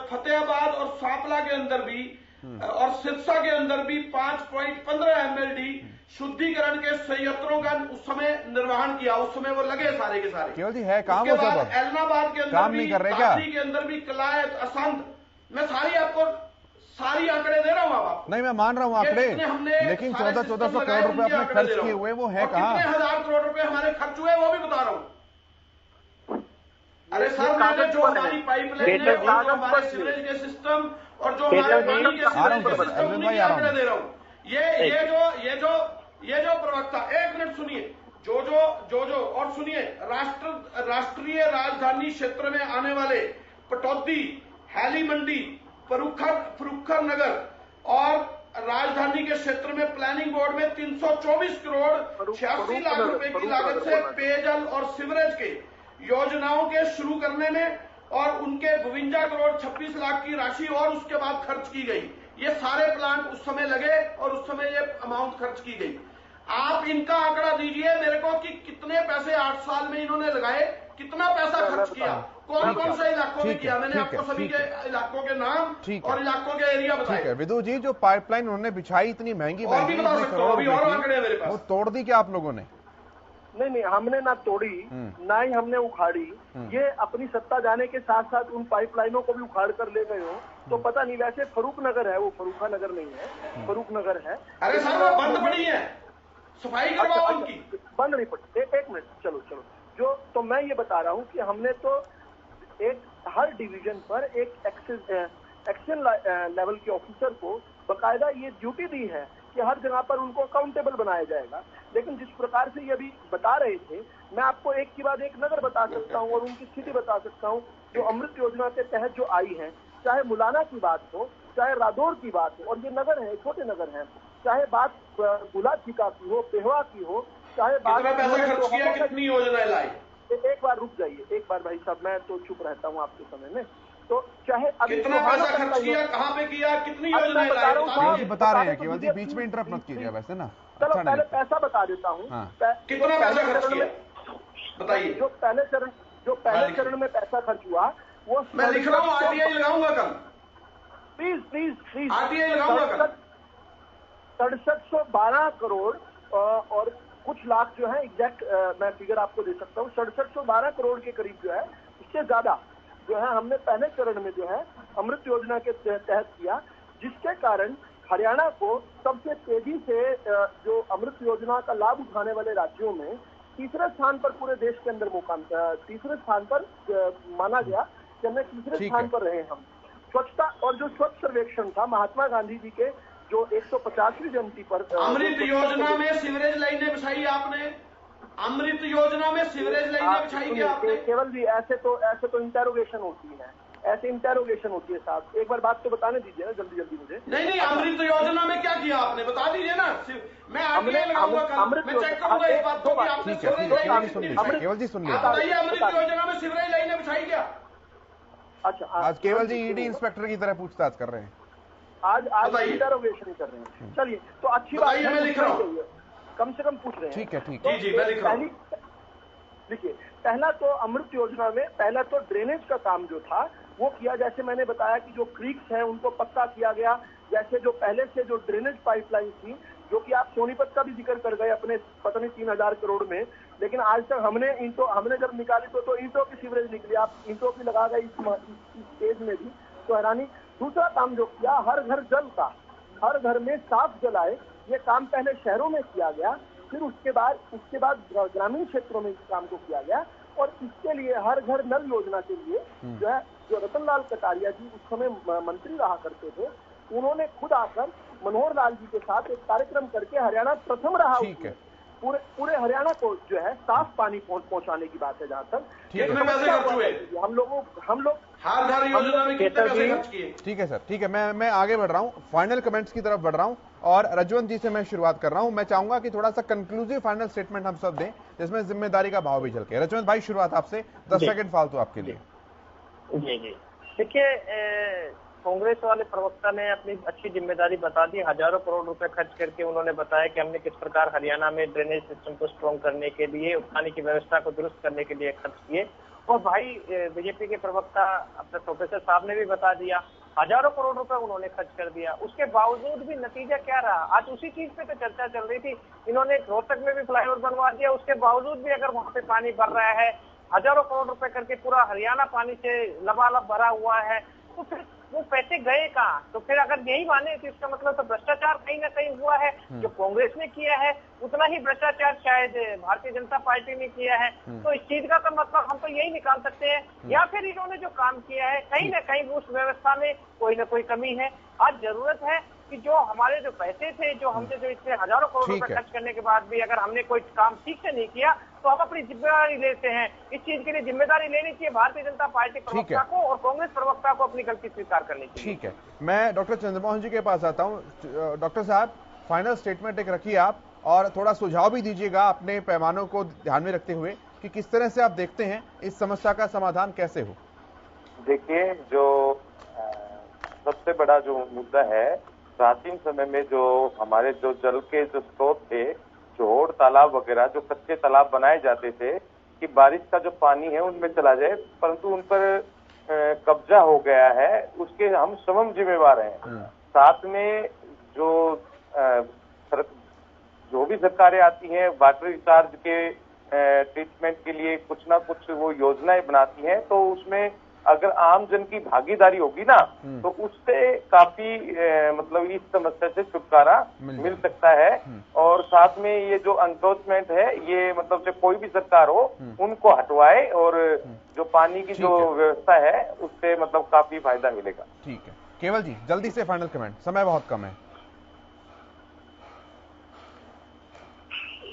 Speaker 3: फतेहाबाद और सांपला के अंदर भी और सिरसा के अंदर भी 5.15 MLD शुद्धिकरण के संयंत्रों का उस समय निर्वहन किया। उस समय वो लगे सारे के सारे।
Speaker 1: केवल जी है काम, उसके बाद
Speaker 3: एलनाबाद के अंदर
Speaker 1: काम
Speaker 3: भी,
Speaker 1: नहीं कर रहे क्या?
Speaker 3: के अंदर भी, कलायत, असंध, मैं सारी आंकड़े दे रहा हूं। आप
Speaker 1: नहीं, मैं मान रहा हूं आंकड़े, लेकिन 1400 करोड़ रुपए अपने खर्च किए हुए वो है कहां?
Speaker 3: कितने हजार करोड़ रुपए हमारे खर्च हुए वो भी बता रहा हूं। अरे सर, मैंने जो हमारी पाइपलाइन है, जो हमारे सीवरेज के सिस्टम और जो हमारे पानी के सीवरेज के सिस्टम, उन्हीं आंकड़े दे रहा हूं। ये जो प्रवक्ता, एक मिनट सुनिए, जो और सुनिए, राष्ट्रीय राजधानी क्षेत्र में आने वाले पटौदी, हैली मंडी, फरुखर नगर और राजधानी के क्षेत्र में प्लानिंग बोर्ड में 324 करोड़ 86 लाख रुपए की लागत से पेयजल और सीवरेज के योजनाओं के शुरू करने में और उनके 52 करोड़ 26 लाख की राशि और उसके बाद खर्च की गई। ये सारे प्लांट उस समय लगे और उस समय ये अमाउंट खर्च की गई। आप इनका आंकड़ा दीजिए मेरे को कि कितने पैसे 8 साल में इन्होंने लगाए, कितना पैसा खर्च किया, कौन से इलाकों में किया। मैंने आपको सभी के इलाकों के नाम और इलाकों के एरिया बताए।
Speaker 1: ठीक है विदु जी, जो पाइपलाइन उन्होंने बिछाई इतनी महंगी
Speaker 3: और आंकड़े मेरे पास,
Speaker 1: वो तोड़ दी क्या आप लोगों ने?
Speaker 4: नहीं, हमने ना तोड़ी, ना ही हमने उखाड़ी। ये अपनी सत्ता जाने के साथ साथ उन पाइपलाइनों को भी उखाड़ कर ले गए हो तो पता नहीं। वैसे फरूख नगर है, वो फरूखा नगर नहीं है, फरूख नगर है।
Speaker 3: अरे सर, वो बंद पड़ी है, सफाई करवाओ उनकी।
Speaker 4: बंद नहीं पड़ी, एक मिनट, चलो तो मैं ये बता रहा हूँ कि हमने तो एक हर डिवीजन पर एक एक्शन लेवल के ऑफिसर को बकायदा ये ड्यूटी दी है कि हर जगह पर उनको अकाउंटेबल बनाया जाएगा। लेकिन जिस प्रकार से ये अभी बता रहे थे, मैं आपको एक के बाद एक नगर बता सकता हूँ और उनकी स्थिति बता सकता हूँ जो अमृत योजना के तहत जो आई है। चाहे मुलाना की बात हो, चाहे रादौर की बात हो, और ये नगर है, छोटे नगर हैं, चाहे बात गुलाचिका की हो, पेहवा की हो, चाहे बात
Speaker 3: कितना पैसा खर्च किया, कितनी योजनाएं लाई?
Speaker 4: एक बार रुक जाइए, एक बार भाई साहब, मैं तो चुप रहता हूँ आपके समय में। तो चाहे
Speaker 3: कितना पैसा खर्च किया, कहाँ पे किया, कितनी योजनाएं लाई?
Speaker 1: बता रहे हैं केवल जी, बीच में इंटरप्ट मत कीजिए वैसे ना।
Speaker 4: चलो पहले पैसा बता देता हूँ।
Speaker 3: कितना पैसा खर्च किया बताइए।
Speaker 4: जो पहले चरण में पैसा खर्च हुआ वो
Speaker 3: मैं लिख रहा हूँ, आरटीआई लगाऊंगा कल।
Speaker 4: प्लीज
Speaker 3: आरटीआई लगाऊंगा कल।
Speaker 4: 6712 करोड़ और कुछ लाख जो है, एग्जैक्ट मैं फिगर आपको दे सकता हूँ, 6712 करोड़ के करीब जो है, इससे ज्यादा जो है हमने पहले चरण में जो है अमृत योजना के तहत किया, जिसके कारण हरियाणा को सबसे तेजी से जो अमृत योजना का लाभ उठाने वाले राज्यों में तीसरे स्थान पर पूरे देश के अंदर तीसरे स्थान पर माना गया कि हमने तीसरे स्थान पर रहे हम। स्वच्छता और जो स्वच्छ सर्वेक्षण था महात्मा गांधी जी के जो 150वीं जयंती पर
Speaker 3: अमृत योजना में सीवरेज लाइनें बिछाई आपने? अमृत योजना में सीवरेज लाइनें बिछाई क्या आपने?
Speaker 4: केवल जी ऐसे तो इंटेरोगेशन होती है, ऐसे इंटेरोगेशन होती है साहब। एक बार बात तो बताने दीजिए ना जल्दी मुझे।
Speaker 3: नहीं, अमृत योजना में क्या किया आपने बता दीजिए ना। मैं आरटीआई लगाऊंगा कल, मैं चेक करूंगा एक बात।
Speaker 1: केवल जी सुन लीजिए,
Speaker 3: बताइए अमृत योजना में सीवरेज लाइनें बिछाई क्या?
Speaker 4: अच्छा,
Speaker 1: आज केवल जी ईडी इंस्पेक्टर की तरह पूछताछ कर रहे हैं।
Speaker 4: आज इंटेरोगेशन कर रहे हैं। चलिए तो अच्छी बात है,
Speaker 3: मैं लिख रहा हूँ,
Speaker 4: कम से कम पूछ रहे हैं।
Speaker 1: ठीक है
Speaker 3: जी मैं लिख रहा हूँ।
Speaker 4: देखिए, पहला तो अमृत योजना में पहला तो ड्रेनेज का काम जो था वो किया। जैसे मैंने बताया कि जो क्रीक्स हैं उनको पक्का किया गया। जैसे जो पहले से जो ड्रेनेज पाइपलाइन थी, जो कि आप सोनीपत का भी जिक्र कर गए अपने पता नहीं 3000 करोड़ में, लेकिन आज तक हमने जब निकाली तो ईंटों की सीवरेज निकली। आप ईंटों की लगा गए इस स्टेज में भी, तो हैरानी। दूसरा काम जो किया, हर घर जल का, हर घर में साफ जल आए, ये काम पहले शहरों में किया गया, फिर उसके बाद ग्रामीण क्षेत्रों में इस काम को किया गया। और इसके लिए हर घर नल योजना के लिए जो है, जो रतनलाल कटारिया जी उस समय मंत्री रहा करते थे, उन्होंने खुद आकर मनोहर लाल जी के साथ एक कार्यक्रम करके हरियाणा प्रथम रहा। पूरे हरियाणा को जो है साफ पानी पहुंचाने की बात है। जहाँ तक
Speaker 3: कितने पैसे खर्च हुए
Speaker 4: हम लोग
Speaker 3: हर घर योजना में कितने पैसे खर्च किए?
Speaker 1: ठीक है सर, ठीक है, मैं आगे बढ़ रहा हूँ, फाइनल कमेंट्स की तरफ बढ़ रहा हूँ और रजवंत जी से मैं शुरुआत कर रहा हूँ। मैं चाहूंगा कि थोड़ा सा कंक्लूसिव फाइनल स्टेटमेंट हम सब दें जिसमें जिम्मेदारी का भाव भी झलके। रजवंत भाई शुरुआत आपसे, 10 सेकंड फालतू आपके लिए।
Speaker 5: जी देखिए, कांग्रेस वाले प्रवक्ता ने अपनी अच्छी जिम्मेदारी बता दी। हजारों करोड़ रुपए खर्च करके उन्होंने बताया कि हमने किस प्रकार हरियाणा में ड्रेनेज सिस्टम को स्ट्रॉन्ग करने के लिए, पानी की व्यवस्था को दुरुस्त करने के लिए खर्च किए। और भाई बीजेपी के प्रवक्ता अपने प्रोफेसर साहब ने भी बता दिया, हजारों करोड़ रुपए उन्होंने खर्च कर दिया। उसके बावजूद भी नतीजा क्या रहा? आज उसी चीज पे तो चर्चा चल रही थी। इन्होंने रोहतक में भी फ्लाईओवर बनवा दिया, उसके बावजूद भी अगर वहां पे पानी भर रहा है, हजारों करोड़ रुपए करके पूरा हरियाणा पानी से लबालब भरा हुआ है, तो फिर वो पैसे गए कहाँ? तो फिर अगर यही माने तो इसका मतलब तो भ्रष्टाचार कहीं ना कहीं हुआ है। जो कांग्रेस ने किया है उतना ही भ्रष्टाचार शायद भारतीय जनता पार्टी ने किया है। तो इस चीज का तो मतलब हम तो यही निकाल सकते हैं, या फिर इन्होंने जो काम किया है कहीं ना कहीं उस व्यवस्था में कोई ना कोई कमी है। आज जरूरत है कि जो हमारे जो पैसे थे, जो हमसे जो इतने हजारों करोड़ रुपए खर्च करने के बाद भी अगर हमने कोई काम ठीक से नहीं किया तो हम अपनी जिम्मेदारी लेते हैं। इस चीज के लिए जिम्मेदारी लेनी चाहिए भारतीय जनता पार्टी प्रवक्ता को और कांग्रेस प्रवक्ता को अपनी गलती स्वीकार करनी चाहिए।
Speaker 1: ठीक है, मैं डॉक्टर चंद्रमोहन जी के पास आता हूं। डॉक्टर साहब, फाइनल स्टेटमेंट एक रखिए आप और थोड़ा सुझाव भी दीजिएगा अपने पैमानों को ध्यान में रखते हुए कि किस तरह से आप देखते हैं इस समस्या का समाधान कैसे हो।
Speaker 6: देखिए, जो सबसे बड़ा जो मुद्दा है, प्राचीन समय में जो हमारे जो जल के जो स्रोत थे, जोड़ तालाब वगैरह, जो कच्चे तालाब बनाए जाते थे कि बारिश का जो पानी है उनमें चला जाए, परंतु उन पर कब्जा हो गया है, उसके हम स्वयं जिम्मेवार हैं। साथ में जो भी सरकारें आती हैं वाटर रिचार्ज के ट्रीटमेंट के लिए कुछ ना कुछ वो योजनाएं बनाती हैं, तो उसमें अगर आम जन की भागीदारी होगी ना तो उससे काफी मतलब इस समस्या से छुटकारा मिल सकता है। और साथ में ये जो एनक्रोचमेंट है, ये मतलब चाहे कोई भी सरकार हो उनको हटवाए और जो पानी की जो व्यवस्था है उससे मतलब काफी फायदा मिलेगा।
Speaker 1: ठीक है, केवल जी जल्दी से फाइनल कमेंट, समय बहुत कम है।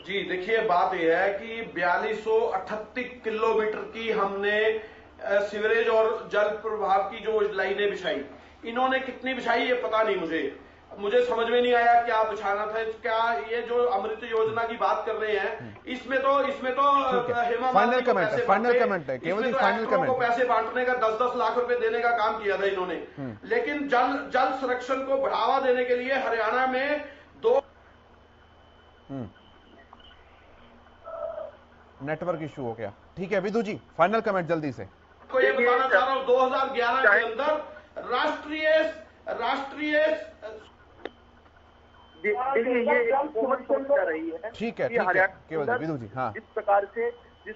Speaker 3: जी देखिए, बात यह है कि 4238 किलोमीटर की हमने सीवरेज और जल प्रभाव की जो लाइनें बिछाई, इन्होंने कितनी बिछाई ये पता नहीं मुझे। मुझे समझ में नहीं आया क्या बिछाना था। क्या ये जो अमृत योजना की बात कर रहे हैं, इसमें तो हेमा
Speaker 1: फाइनल कमेंट है केवल फाइनल कमेंट
Speaker 3: को पैसे बांटने का 10-10 लाख रुपए देने का काम किया था इन्होंने। लेकिन जल संरक्षण को बढ़ावा देने के लिए हरियाणा में 2
Speaker 1: नेटवर्क इशू हो गया। ठीक है विदु जी, फाइनल कमेंट जल्दी से।
Speaker 3: को ये बताना चाह रहा हूं 2011 के अंदर राष्ट्रीय
Speaker 4: देखिए ये हुकूमत समझ रही है।
Speaker 1: ठीक है केवल विदु जी। हाँ,
Speaker 4: जिस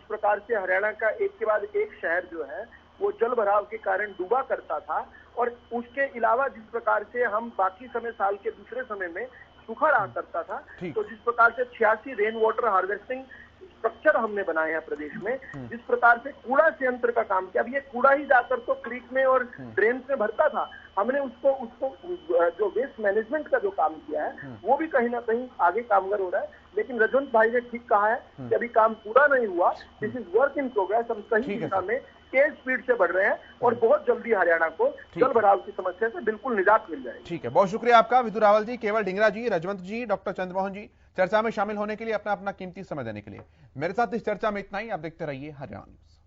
Speaker 4: प्रकार से हरियाणा का एक के बाद एक शहर जो है वो जल भराव के कारण डूबा करता था, और उसके अलावा जिस प्रकार से हम बाकी समय साल के दूसरे समय में सूखा रहा करता था, तो जिस प्रकार से 86 रेन वाटर हार्वेस्टिंग स्ट्रक्चर हमने बनाए हैं प्रदेश में, जिस प्रकार से कूड़ा संयंत्र का काम किया। अब ये कूड़ा ही जाकर तो क्रीक में और ड्रेन में भरता था, हमने उसको जो वेस्ट मैनेजमेंट का जो काम किया है वो भी कहीं ना कहीं आगे कामगर हो रहा है। लेकिन रजवंत भाई ने ठीक कहा है कि अभी काम पूरा नहीं हुआ, this is work in progress. हम सही दिशा में तेज स्पीड से बढ़ रहे हैं और बहुत जल्दी हरियाणा को जल भराव की समस्या से बिल्कुल निजात मिल जाएगी।
Speaker 1: ठीक है, बहुत शुक्रिया आपका विदु रावल जी, केवल ढींगरा जी, रजवंत जी, डॉक्टर चंद्रमोहन जी, चर्चा में शामिल होने के लिए, अपना कीमती समय देने के लिए। मेरे साथ इस चर्चा में इतना ही। आप देखते रहिए हरियाणा न्यूज।